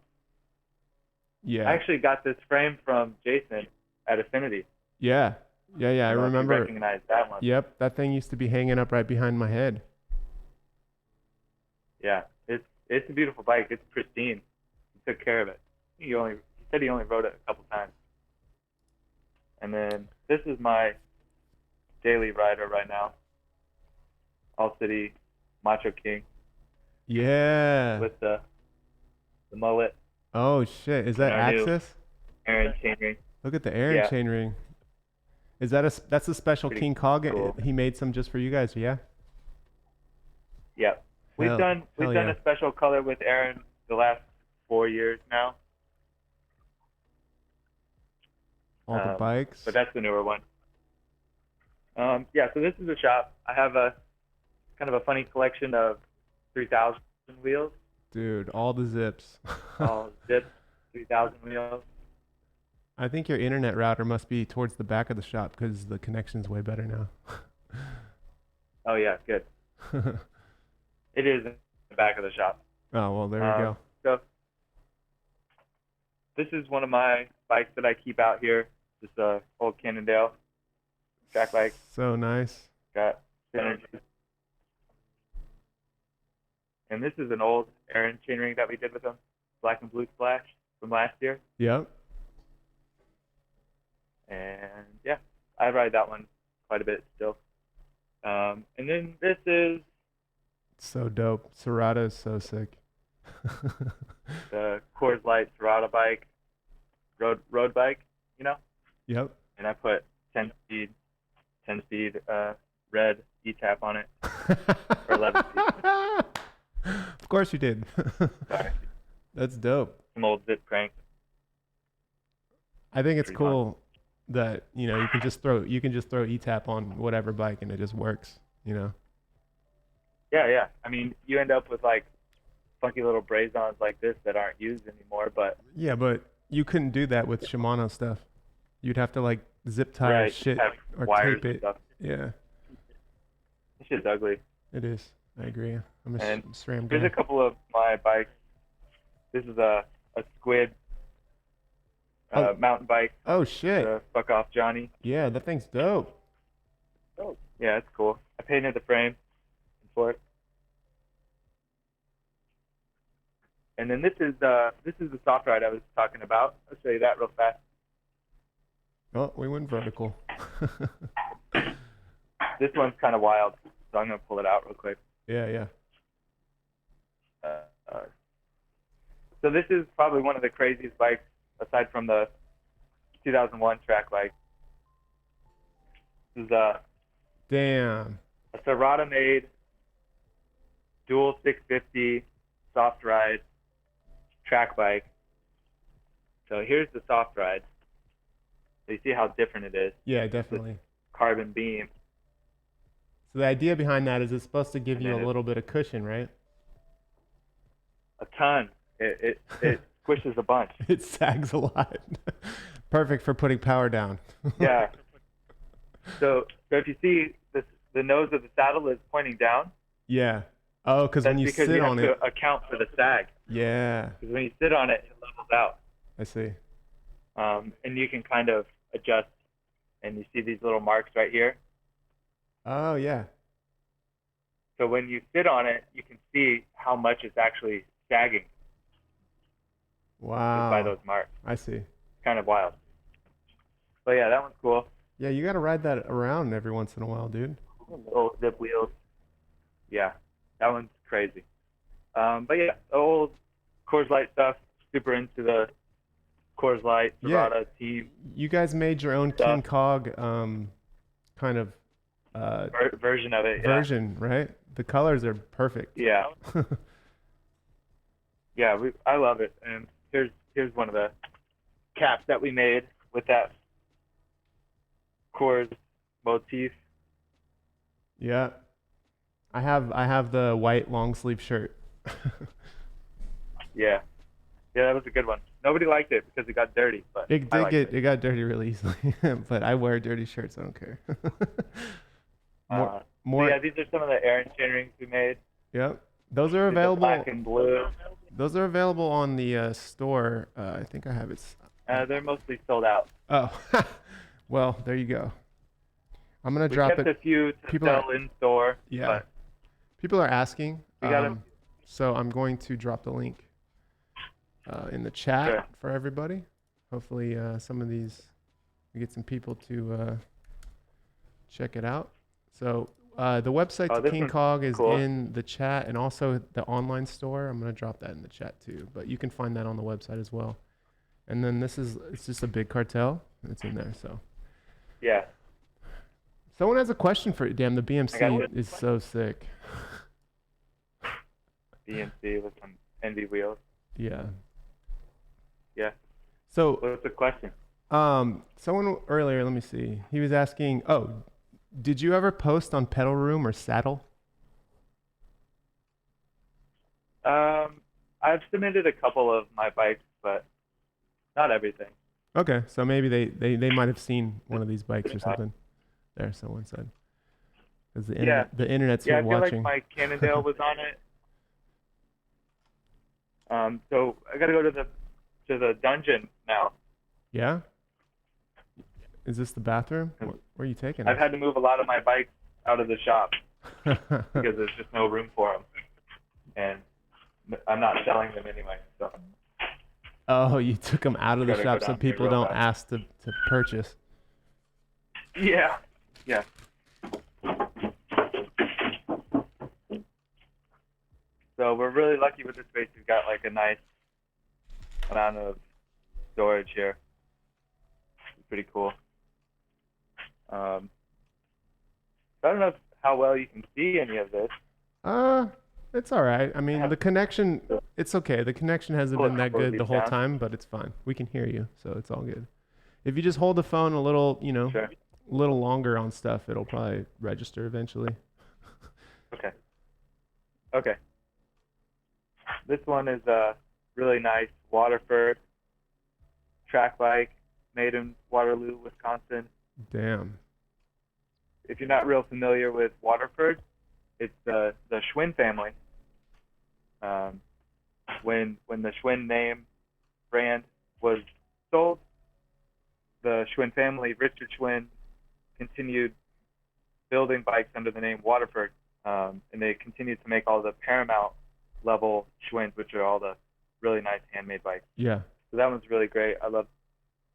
Yeah. I actually got this frame from Jason at Affinity. Yeah. Yeah, yeah. I don't know if you remember. recognize that one. Yep. That thing used to be hanging up right behind my head. Yeah, it's a beautiful bike. It's pristine. He took care of it. He said he only rode it a couple times. And then this is my daily rider right now. All City Macho King Yeah. with the mullet, Oh, shit. Is that I knew. Axis? Aaron chainring. Look at the Aaron Yeah. chainring. Is that that's a special Pretty King Cog? cool. He made some just for you guys, yeah? Yeah. We've Hell- done hell yeah. a special color with Aaron the last 4 years now. All the bikes. But that's the newer one. Yeah, so this is a shop. I have a kind of a funny collection of 3000 wheels, Dude, all the zips. all Zip 3000 wheels. I think your internet router must be towards the back of the shop because the connection's way better now. Oh yeah, good. It is in the back of the shop. Oh, well, there you go. So this is one of my bikes that I keep out here. Just a old Cannondale track bike. So nice. Got synergy. And this is an old Aaron chainring that we did with him, black and blue splash from last year. Yep. And yeah, I ride that one quite a bit still. And then this is So dope. Serrata is so sick. the Coors Light Serrata bike, road bike, you know? Yep. and I put 10 speed red E-tap on it for 11 speed. Of course you did. Sorry, That's dope. some old zip crank. I think it's Pretty fun. cool that you can just throw E-tap on whatever bike and it just works. Yeah. I mean, you end up with like funky little braze-ons like this that aren't used anymore, but Yeah, but you couldn't do that with Shimano stuff. You'd have to like zip tie or right, shit have or wires tape and it. stuff. Yeah, This shit's ugly. it is. I agree. I'm a And SRAM Here's guy. a couple of my bikes. This is a Squid Oh. mountain bike. Oh shit. Fuck off, Johnny. Yeah, that thing's dope. Yeah, it's cool. I painted the frame for it. And then this is the soft ride I was talking about. I'll show you that real fast. Oh, we went vertical. This one's kind of wild, so I'm gonna pull it out real quick. Yeah. So this is probably one of the craziest bikes aside from the 2001 track bike. This is a Damn. Serrata made dual 650 soft ride track bike. So here's the soft ride. So you see how different it is. Yeah, definitely. Carbon beam. So the idea behind that is it's supposed to give And you then a little bit of cushion, right? A ton. It squishes a bunch. It sags a lot. Perfect for putting power down. Yeah. So if you see the nose of the saddle is pointing down. Yeah. Oh, because when That's you because sit you have on to it. account for the sag. Yeah, Because when you sit on it, it levels out. I see. And you can kind of adjust. And you see these little marks right here. Oh, yeah. So when you sit on it, you can see how much it's actually sagging just by Wow. those marks. I see. It's kind of wild. But yeah, that one's cool. Yeah, you got to ride that around every once in a while, dude. Little zip wheels. Yeah, that one's crazy. But yeah, the old Coors Light stuff. Super into the Coors Light, Yeah. Serrata team You guys made your own Stuff. King Cog kind of version of it. version, right? The colors are perfect. Yeah. Yeah, I love it. And here's one of the caps that we made with that Coors motif. Yeah. I have the white long sleeve shirt. Yeah, that was a good one. Nobody liked it because it got dirty, but It I did liked it got dirty really easily, but I wear dirty shirts. I don't care. So more. yeah, these are some of the air chainrings we made. Yep. Those are The available. black and blue. Those are available on the store. I think I have it. They're mostly sold out. Oh, well, there you go. I'm gonna We drop kept it. a few to People sell in store. Yeah. But People are asking. We got 'em. So I'm going to drop the link in the chat Sure. for everybody. Hopefully, some of these we get some people to check it out. So the website to this King one's Cog is cool. in the chat, and also the online store. I'm gonna drop that in the chat too, but you can find that on the website as well. And then it's just a big cartel. It's in there. So yeah, someone has a question for you. Damn, the I got BMC it. is so sick. BMC with some Envy wheels. Yeah. Yeah. So What's the question? someone earlier, let me see. He was asking, oh, did you ever post on Pedal Room or Saddle? I've submitted a couple of my bikes, but not everything. Okay, so maybe they might have seen one of these bikes or something. There, someone said. Because the internet's Yeah, here I feel watching. like my Cannondale was on it. So I gotta go to the dungeon now. Yeah? Is this the bathroom? Where are you taking I've us? had to move a lot of my bikes out of the shop because there's just no room for them, and I'm not selling them anyway. So Oh, you took them out of the Gotta go shop so down here people real don't fast. ask to purchase. yeah. So we're really lucky with this space. We've got like a nice amount of storage here. It's pretty cool. Um, I don't know how well you can see any of this. It's all right. I mean, the connection, it's okay. The connection hasn't been that good the whole down. time, but it's fine. We can hear you, so it's all good. If you just hold the phone a little, Sure. a little longer on stuff, it'll probably register eventually. Okay. Okay. This one is a really nice Waterford track bike made in Waterloo, Wisconsin. Damn. If you're not real familiar with Waterford, it's the Schwinn family. When the Schwinn name brand was sold, the Schwinn family, Richard Schwinn, continued building bikes under the name Waterford, and they continued to make all the Paramount level Schwinns, which are all the really nice handmade bikes. Yeah. So that one's really great. I love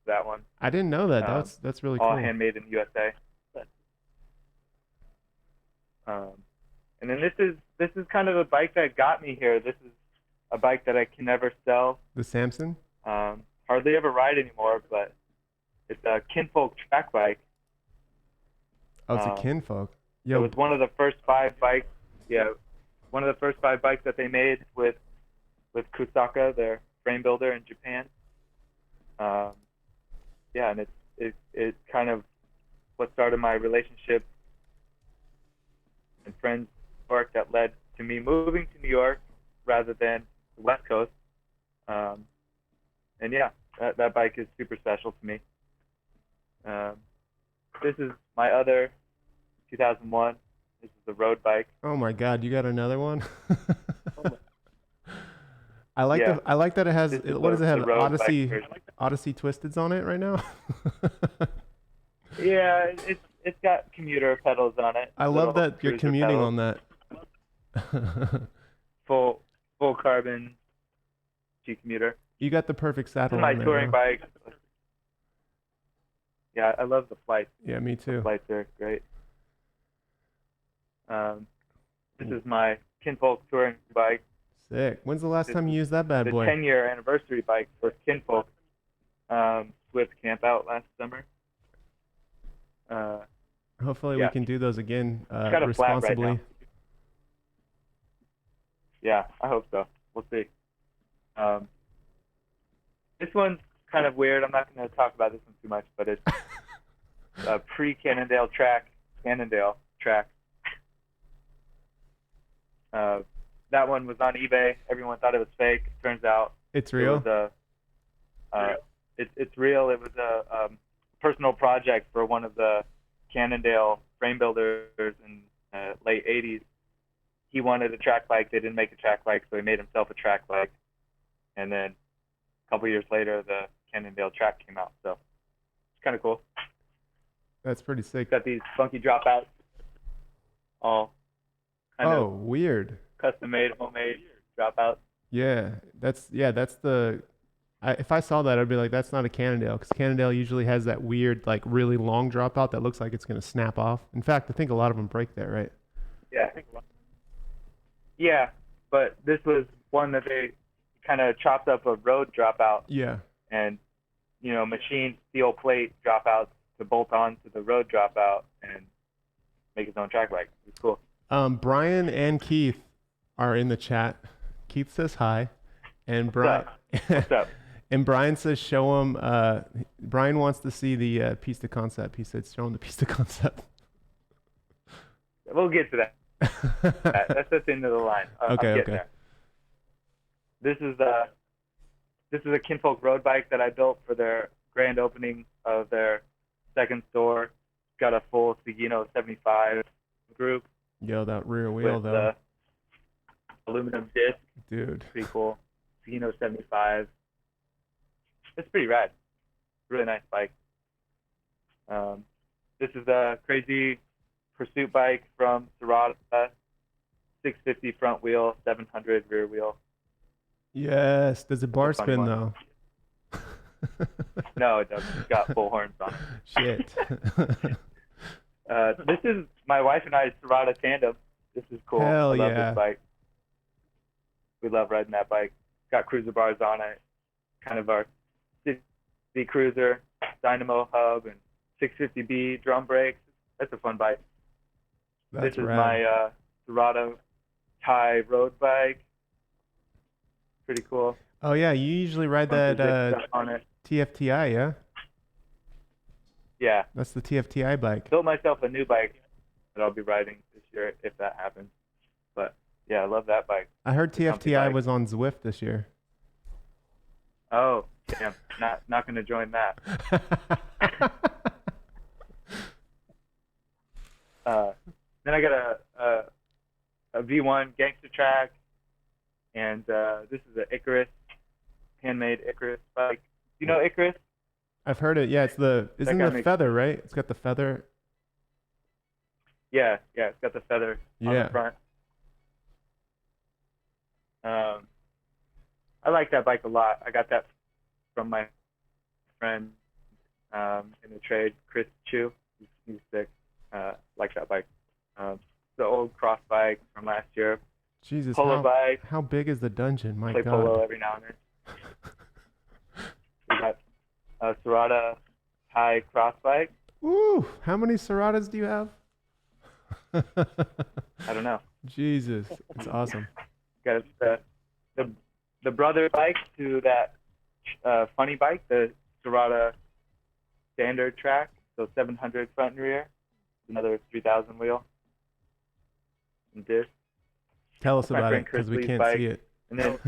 that one. I didn't know that. That's really cool. All handmade in the USA. And then this is kind of a bike that got me here. This is a bike that I can never sell. The Samson? Hardly ever ride anymore, but it's a Kinfolk track bike. Oh, it's a Kinfolk. It was one of the first 5 bikes. Yeah, one of the first 5 bikes that they made with Kusaka, their frame builder in Japan. Yeah, and it's kind of what started my relationship and friends work that led to me moving to New York rather than the West Coast. And yeah, that bike is super special to me. This is my other 2001. This is the road bike. Oh my God, you got another one? I like Yeah. I like that it has, what does it have? The road bike Odyssey version. Twisteds on it right now? Yeah, it's got commuter pedals on it. I love Little that you're cruiser commuting pedals. on that. Full carbon G commuter. You got the perfect This saddle is my on there, touring huh? bike. Yeah, I love the flights. Yeah, me too. The flights are great. This is my Kinfolk touring bike. Sick. When's the last This time you used that bad The boy? 10-year anniversary bike for Kinfolk. Swift camp out last summer. Hopefully yeah. we can do those again kind of flat right responsibly. now. Yeah, I hope so. We'll see. This one's kind of weird. I'm not going to talk about this one too much, but it's a pre-Cannondale track. That one was on eBay. Everyone thought it was fake. Turns out It's real? It was it's real. It was a personal project for one of the Cannondale frame builders in late 80s. He wanted a track bike. They didn't make a track bike, so he made himself a track bike. And then a couple years later, the Cannondale track came out. So it's kind of cool. That's pretty sick. It's got these funky dropouts, all kind of Weird. custom-made, homemade dropouts. Yeah, that's the. If I saw that, I'd be like, that's not a Cannondale, because Cannondale usually has that weird, like, really long dropout that looks like it's gonna snap off. In fact, I think a lot of them break there, right? Yeah. Yeah, but this was one that they kind of chopped up a road dropout Yeah. and, machined steel plate dropouts to bolt on to the road dropout and make his own track bike. It's cool. Brian and Keith are in the chat. Keith says hi, and Brian. What's up? And Brian says, show him. Brian wants to see the piece de concept. He said, show him the piece de concept. We'll get to that. That's at the end of the line. Okay. There. This is a Kinfolk road bike that I built for their grand opening of their second store. It's got a full Seguino 75 group. Yo, that rear wheel with though. Aluminum disc. Dude. Pretty cool. Seguino 75. It's pretty rad. Really nice bike. This is a crazy pursuit bike from Serrata. 650 front wheel, 700 rear wheel. Yes. Does it bar It's a funny spin one. though? No, it doesn't. It's got full horns on it. Shit. This is my wife and I's Serrata tandem. This is cool. Hell I love yeah. this bike. We love riding that bike. Got cruiser bars on it. Kind of our city cruiser, dynamo hub, and 650B drum brakes. That's a fun bike. That's This is rad. my Serato Thai road bike. Pretty cool. Oh yeah, you usually ride Bunch that of Zik stuff on it. TFTI, yeah? Yeah. That's the TFTI bike. Built myself a new bike that I'll be riding this year if that happens. But yeah, I love that bike. I heard Comfy TFTI bike. was on Zwift this year. Oh, damn. Not gonna join that. Then I got a V1 Gangster Track, and this is an Icarus, handmade Icarus bike. You know Icarus? I've heard it. Yeah, isn't guy the makes- feather, right? It's got the feather. Yeah, it's got the feather on Yeah. the front. I like that bike a lot. I got that from my friend in the trade, Chris Chu. He's sick. Like that bike. The old cross bike from last year. Jesus, Polo bike. how big is the dungeon? My Play God. polo every now and then. We got a Serato Thai cross bike. Ooh, how many Seratas do you have? I don't know. Jesus, it's awesome. Got the brother bike to that funny bike, the Serato standard track, so 700 front and rear, another 3000 wheel, and disc. Tell us My about friend it because we Chris Lee's can't bike. see it. And then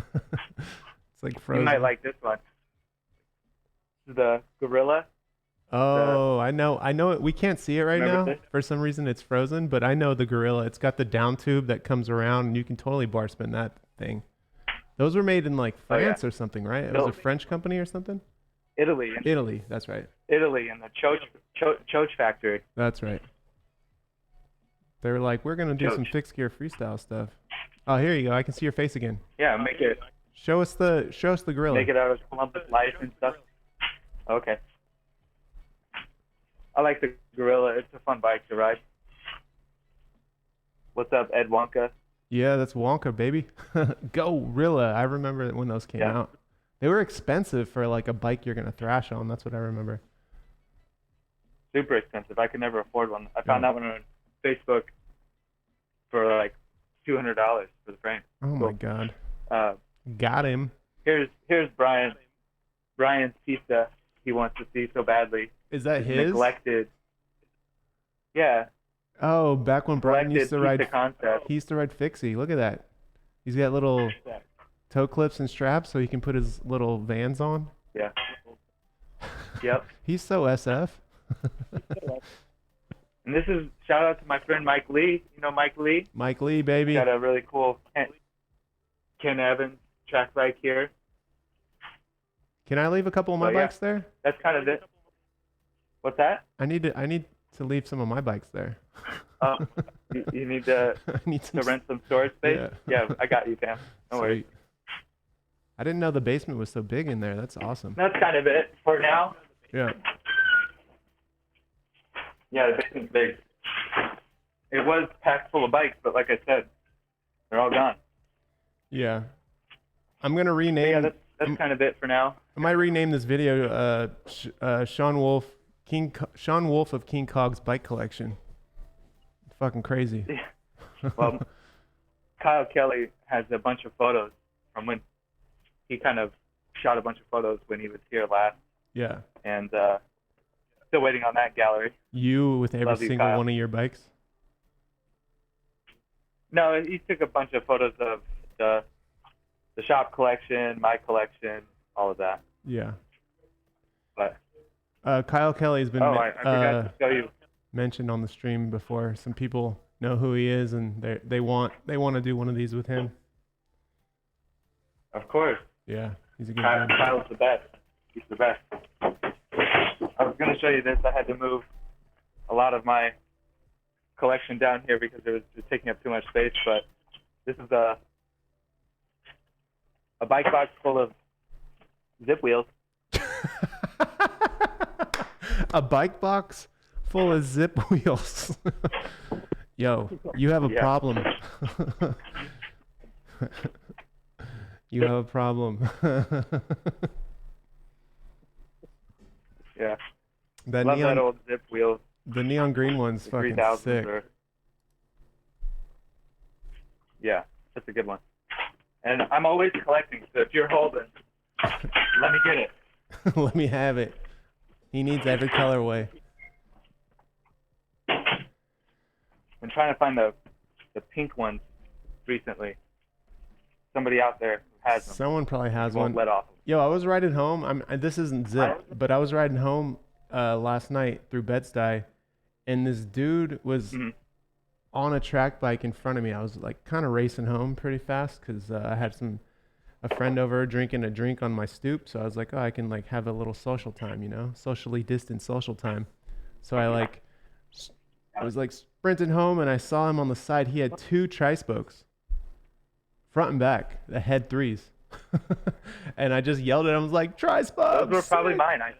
It's like you frozen. might like this one. This is the Gorilla. Oh, I know it. We can't see it right now. Remember this? For some reason, it's frozen, but I know the Gorilla. It's got the down tube that comes around, and you can totally bar spin that thing. Those were made in like Oh, yeah. France or something, right? It was a Italy. French company or something? Italy, Italy, that's right. Italy, and the Choch factory. That's right. They were like, we're going to do some Coach. fixed gear freestyle stuff. Oh, here you go. I can see your face again. Yeah, make it Show us the Gorilla. out of Columbus Life and stuff. Okay. I like the Gorilla. It's a fun bike to ride. What's up, Ed Wonka? Yeah, that's Wonka, baby. Gorilla. I remember when those came Yeah. out. They were expensive for like a bike you're going to thrash on. That's what I remember. Super expensive. I could never afford one. I found that one on Facebook for like $200 for the frame. Oh my God. Got him. Here's Brian Pista. He wants to see so badly. Is that It's his? neglected. Yeah, Oh, back when Brian used to neglected ride, Pista concept. he used to ride Fixie. Look at that. He's got little Yeah. toe clips and straps so he can put his little Vans on. Yeah. Yep. He's so SF. And this is shout out to my friend Mike Lee. You know Mike Lee? Mike Lee, baby. Got a really cool Ken Evans track bike here. Can I leave a couple of my Oh, yeah. bikes there? That's kind of it. What's that? I need to leave some of my bikes there. You need to I need some rent some storage space? Yeah. Yeah, I got you, Pam. No worries. Sweet. I didn't know the basement was so big in there. That's awesome. That's kind of it for now. Yeah. Yeah, the basement's big. It was packed full of bikes, but like I said, they're all gone. Yeah. I'm gonna But rename. yeah, that's kind of it for now. I might rename this video Shawn Wolf Shawn Wolf of King Cog's bike collection. Fucking crazy. Well, Kyle Kelly has a bunch of photos from when he kind of shot a bunch of photos when he was here last, Yeah. and still waiting on that gallery. You with every Love you, single Kyle. one of your bikes. No, he took a bunch of photos of the shop collection, my collection, all of that. Yeah. But Kyle Kelly's been I forgot to show you. mentioned on the stream before. Some people know who he is, and they want to do one of these with him. Of course, Yeah, he's a good guy. Kyle's the best. He's the best. I was going to show you this. I had to move a lot of my collection down here because it was just taking up too much space. But this is a bike box full of zip wheels. A bike box full of zip wheels. Yo, you have a Yeah. problem. You have a problem. Yeah. That Love that neon, old zip wheel. the neon green one's The fucking 3000s sick. are, yeah, that's a good one. And I'm always collecting, so if you're holding, let me get it. Let me have it. He needs every colorway. I'm trying to find the pink ones recently. Somebody out there who has them Someone probably has won't one. let off. Yo, I was riding home. This isn't Zip, but I was riding home last night through Bed-Stuy, and this dude was Mhm. on a track bike in front of me. I was like kind of racing home pretty fast because I had a friend over drinking a drink on my stoop. So I was like, oh, I can like have a little social time, you know, socially distant social time. So I was like sprinting home, and I saw him on the side. He had two tri-spokes, front and back, the head threes. And I just yelled at him. I was like, tri-spokes. Those were probably mine. I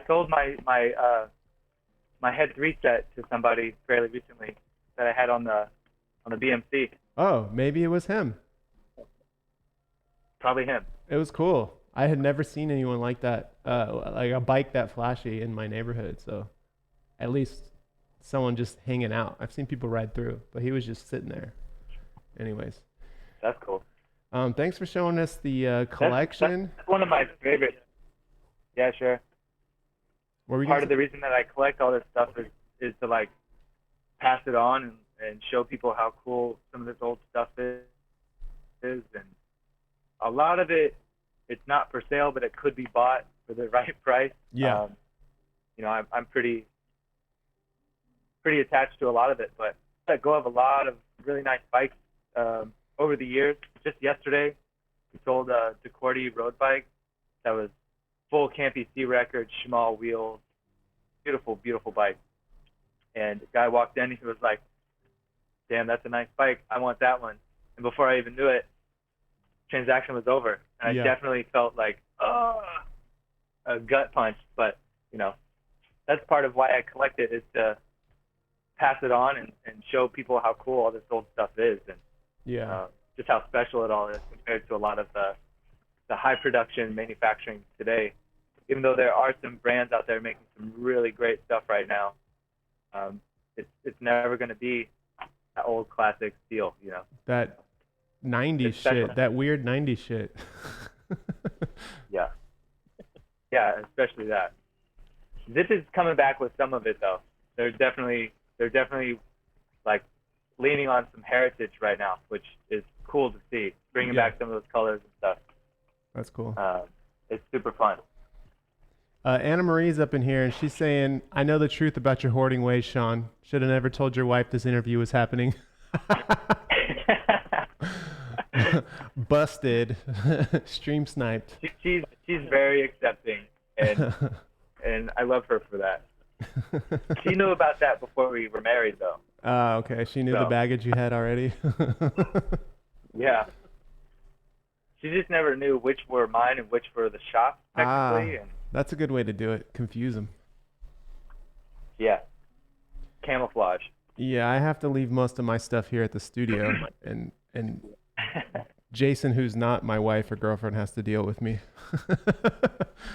sold my head 3 set to somebody fairly recently that I had on the BMC. Oh, maybe it was him. Probably him. It was cool. I had never seen anyone like that, like a bike that flashy in my neighborhood. So at least someone just hanging out. I've seen people ride through, but he was just sitting there. Anyways, That's cool. thanks for showing us the collection. That's one of my favorites. Yeah, sure. What were you Part gonna of the reason that I collect all this stuff is to like pass it on and show people how cool some of this old stuff is. And a lot of it's not for sale, but it could be bought for the right price. Yeah. You know, I'm pretty attached to a lot of it, but I let go of a lot of really nice bikes over the years. Just yesterday, we sold a DeCordy road bike that was full Campy C record, small wheels, beautiful, beautiful bike. And the guy walked in, he was like, damn, that's a nice bike. I want that one. And before I even knew it, transaction was over. And Yeah. I definitely felt like, a gut punch. But, you know, that's part of why I collect it, is to pass it on and show people how cool all this old stuff is. And Yeah. just how special it all is compared to a lot of the high production manufacturing today. Even though there are some brands out there making some really great stuff right now, it's never going to be that old classic steel, you know. That 90s It's special. shit, that weird 90s shit. Yeah. Yeah, especially that. Zip is coming back with some of it though. They're definitely like leaning on some heritage right now, which is cool to see. Bringing Yeah. back some of those colors and stuff. That's cool. It's super fun. Anna Marie's up in here, and she's saying, I know the truth about your hoarding ways, Shawn. Should have never told your wife this interview was happening. Busted. Stream sniped. She's very accepting, and I love her for that. She knew about that before we were married, though. Okay. She knew the So. baggage you had already. Yeah. She just never knew which were mine and which were the shop, technically. And That's a good way to do it. Confuse them. yeah, camouflage. Yeah, I have to leave most of my stuff here at the studio, and Jason, who's not my wife or girlfriend, has to deal with me.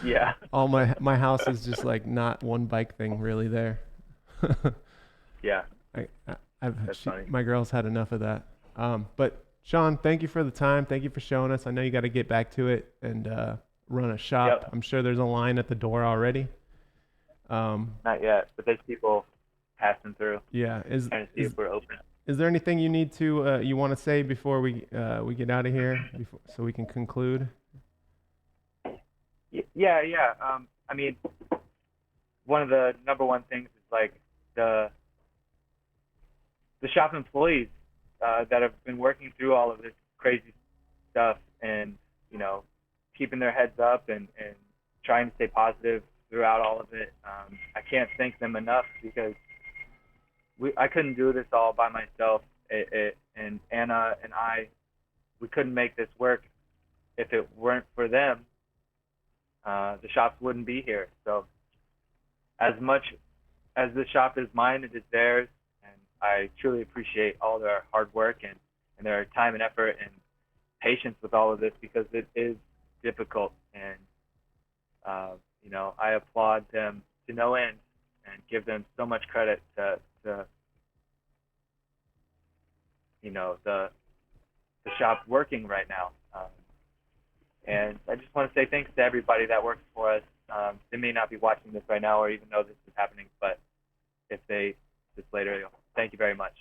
Yeah. All my house is just like not one bike thing really there. Yeah. That's funny. My girl's had enough of that. But Shawn, thank you for the time. Thank you for showing us. I know you got to get back to it and run a shop. Yep. I'm sure there's a line at the door already. Not yet, but there's people passing through, Yeah. trying to see if we're open. Is there anything you need to you want to say before we get out of here, so we can conclude? Yeah. I mean, one of the number one things is like the shop employees that have been working through all of this crazy stuff, and you know, keeping their heads up and trying to stay positive throughout all of it. I can't thank them enough, because I couldn't do this all by myself. And Anna and we couldn't make this work if it weren't for them. The shops wouldn't be here. So as much as the shop is mine, it is theirs, and I truly appreciate all their hard work and their time and effort and patience with all of this, because it is difficult. And I applaud them to no end and give them so much credit to the shop working right now. And I just want to say thanks to everybody that works for us. They may not be watching this right now or even know this is happening, but if they this later, thank you very much.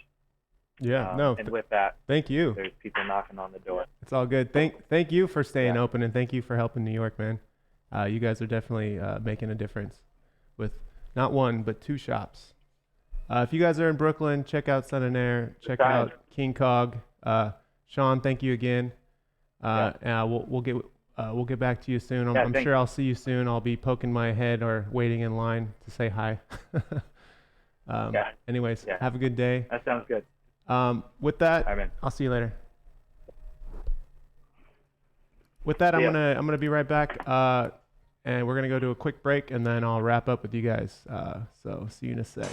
Yeah, And with that, thank you. there's people knocking on the door. It's all good. Thank you for staying open, and thank you for helping New York, man. You guys are definitely making a difference with not one but 2 shops. If you guys are in Brooklyn, check out Sun and Air. Check out King Cog. Shawn, thank you again. We'll get back to you soon. I'm sure I'll see you soon. I'll be poking my head or waiting in line to say hi. Anyways, have a good day. That sounds good. With that, I'll see you later. With that, I'm gonna be right back, and we're gonna go to a quick break, and then I'll wrap up with you guys. So see you in a sec.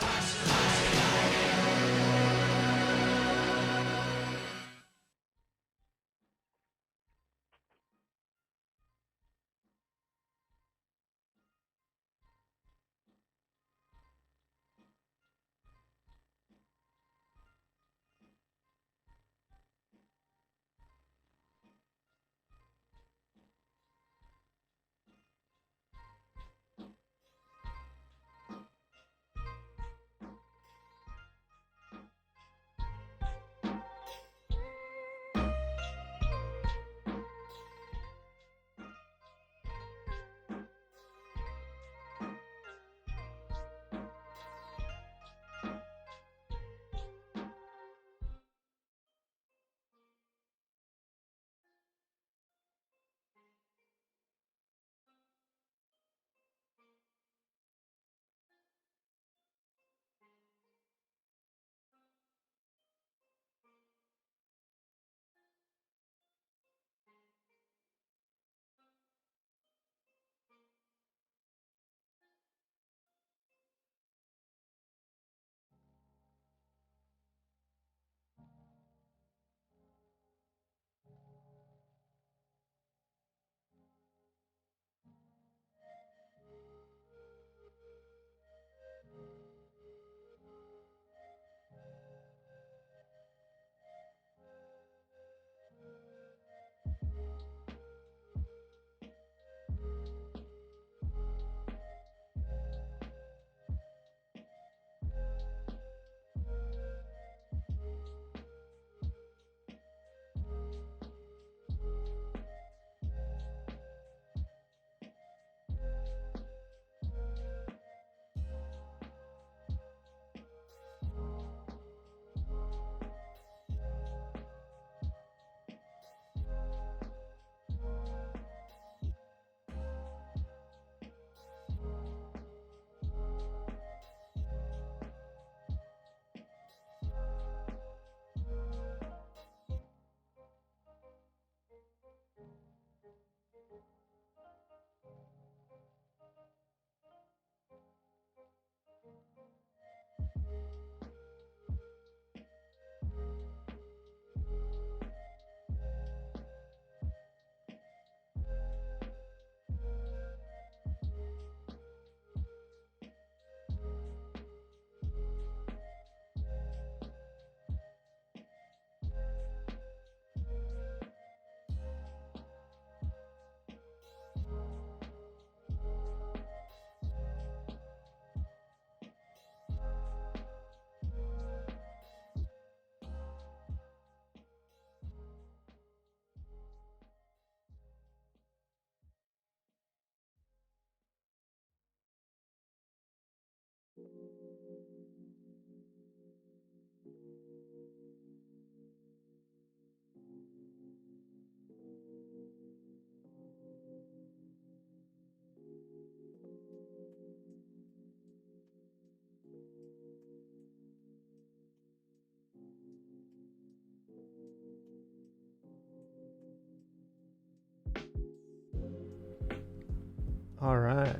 All right,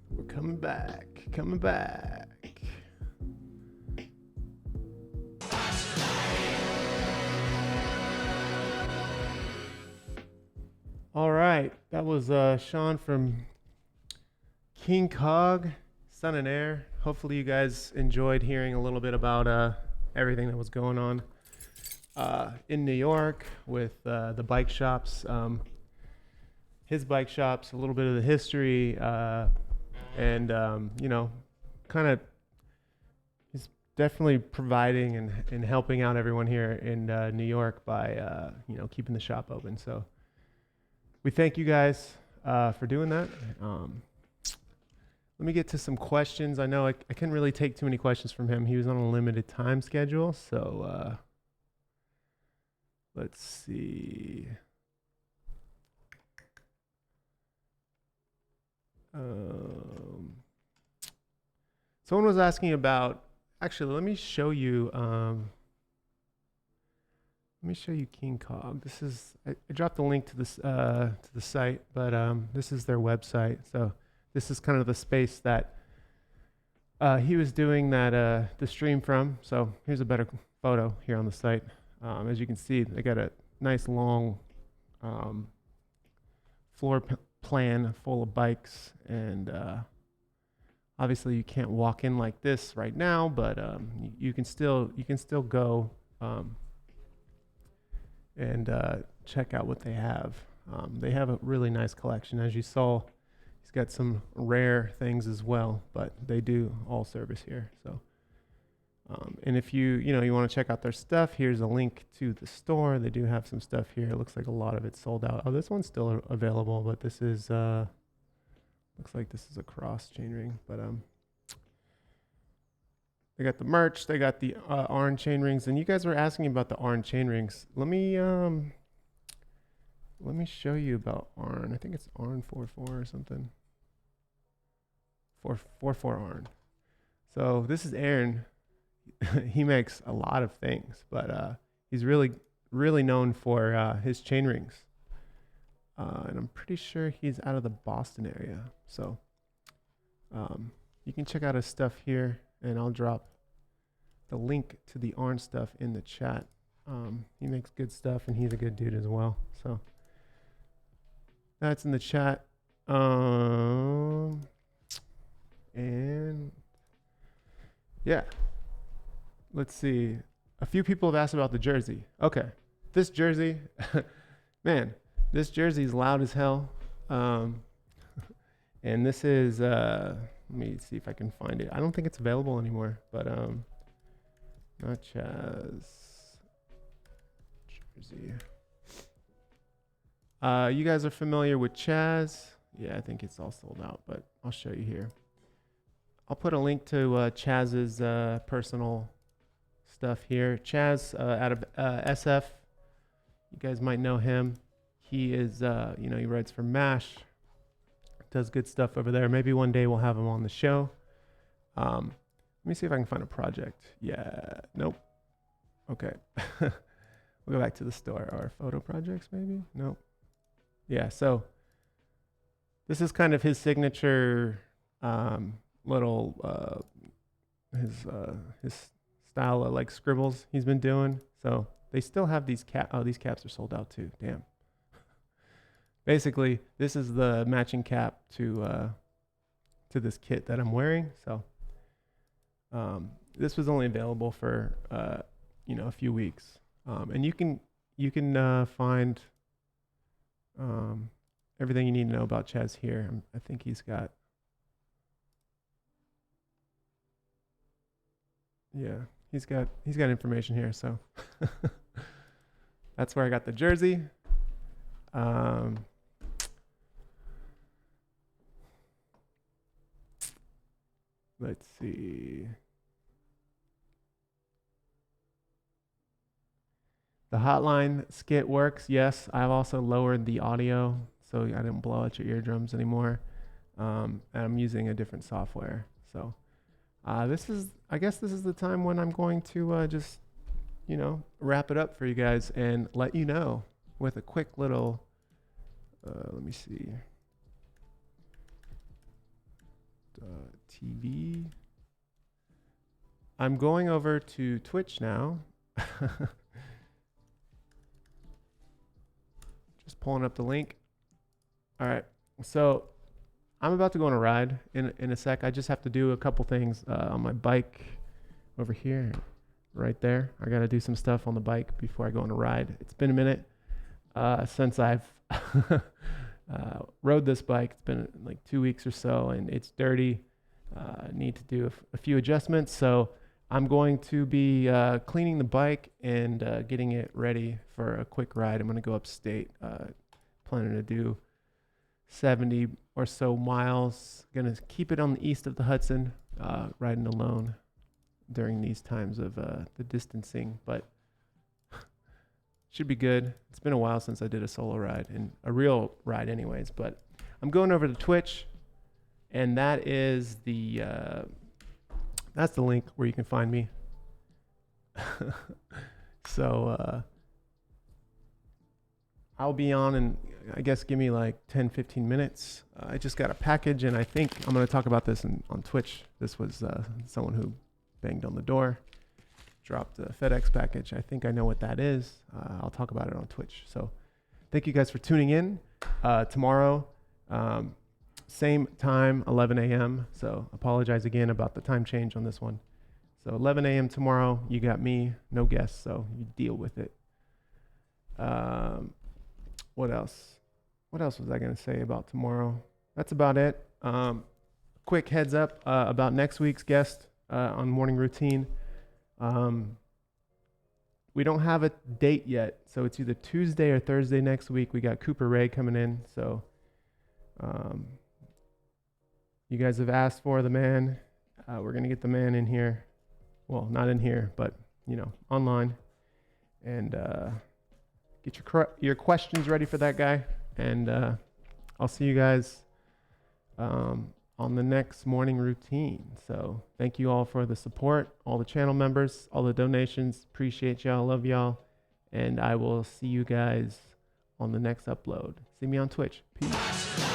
we're coming back. All right, that was Shawn from King Cog, Sun and Air. Hopefully you guys enjoyed hearing a little bit about everything that was going on in New York with the bike shops. His bike shops, a little bit of the history, and you know, kind of he's definitely providing and helping out everyone here in New York by you know, keeping the shop open. So we thank you guys for doing that. Let me get to some questions. I know I couldn't really take too many questions from him. He was on a limited time schedule, so let's see. Someone was asking about. Actually, let me show you. Let me show you King Cog. This is. I dropped the link to this to the site, but this is their website. So this is kind of the space that he was doing that the stream from. So here's a better photo here on the site. As you can see, they got a nice long floor plan full of bikes, and obviously you can't walk in like this right now, but you can still go and check out what they have. They have a really nice collection. As you saw, he's got some rare things as well, but they do all service here. So and if you want to check out their stuff, here's a link to the store. They do have some stuff here. It looks like a lot of it's sold out. Oh, this one's still available, but this is looks like this is a cross chain ring. But they got the merch. They got the Arn chain rings. And you guys were asking about the Arn chain rings. Let me show you about Arn. I think it's Arn 44 or something. 444 Arn. So this is Aaron. He makes a lot of things, but he's really known for his chain rings. And I'm pretty sure he's out of the Boston area. So you can check out his stuff here, and I'll drop the link to the Arn stuff in the chat. He makes good stuff, and he's a good dude as well. So that's in the chat. And yeah. Let's see. A few people have asked about the jersey. Okay. This jersey, man, this jersey is loud as hell. And this is, let me see if I can find it. I don't think it's available anymore, but not Chaz. Jersey. You guys are familiar with Chaz? Yeah, I think it's all sold out, but I'll show you here. I'll put a link to Chaz's personal stuff here. Chaz out of SF. You guys might know him. He is, he writes for MASH. Does good stuff over there. Maybe one day we'll have him on the show. Let me see if I can find a project. Yeah, nope. Okay. We'll go back to the store. Our photo projects, maybe? Nope. Yeah, so this is kind of his signature little, his style of like scribbles he's been doing. So they still have these these caps are sold out too. Damn. Basically, this is the matching cap to this kit that I'm wearing. So this was only available for a few weeks, and you can find everything you need to know about Chaz here. I think he's got. Yeah, he's got information here, so that's where I got the jersey. Let's see. The hotline skit works. Yes, I've also lowered the audio so I didn't blow out your eardrums anymore. And I'm using a different software. So I guess this is the time when I'm going to just, wrap it up for you guys and let you know with a quick little, let me see, TV. I'm going over to Twitch now. Just pulling up the link. All right. So I'm about to go on a ride in a sec. I just have to do a couple things on my bike over here, right there. I got to do some stuff on the bike before I go on a ride. It's been a minute since I've rode this bike. It's been like 2 weeks or so, and it's dirty. I need to do a few adjustments. So I'm going to be cleaning the bike and getting it ready for a quick ride. I'm going to go upstate, planning to do 70 or so miles. Going to keep it on the east of the Hudson, riding alone during these times of the distancing, but should be good. It's been a while since I did a solo ride, and a real ride anyways, but I'm going over to Twitch, and that is that's the link where you can find me. So I'll be on in, I guess, give me like 10, 15 minutes. I just got a package, and I think I'm going to talk about this on Twitch. This was someone who banged on the door, dropped a FedEx package. I think I know what that is. I'll talk about it on Twitch. So thank you guys for tuning in. Tomorrow, same time, 11 a.m. So apologize again about the time change on this one. So 11 a.m. tomorrow, you got me, no guests, so you deal with it. What else? What else was I going to say about tomorrow? That's about it. Quick heads up about next week's guest on Morning Routine. We don't have a date yet, so it's either Tuesday or Thursday next week. We got Cooper Ray coming in, so you guys have asked for the man. We're going to get the man in here. Well, not in here, but, you know, online. And get your questions ready for that guy. And I'll see you guys on the next morning routine. So thank you all for the support, all the channel members, all the donations. Appreciate y'all. Love y'all. And I will see you guys on the next upload. See me on Twitch. Peace.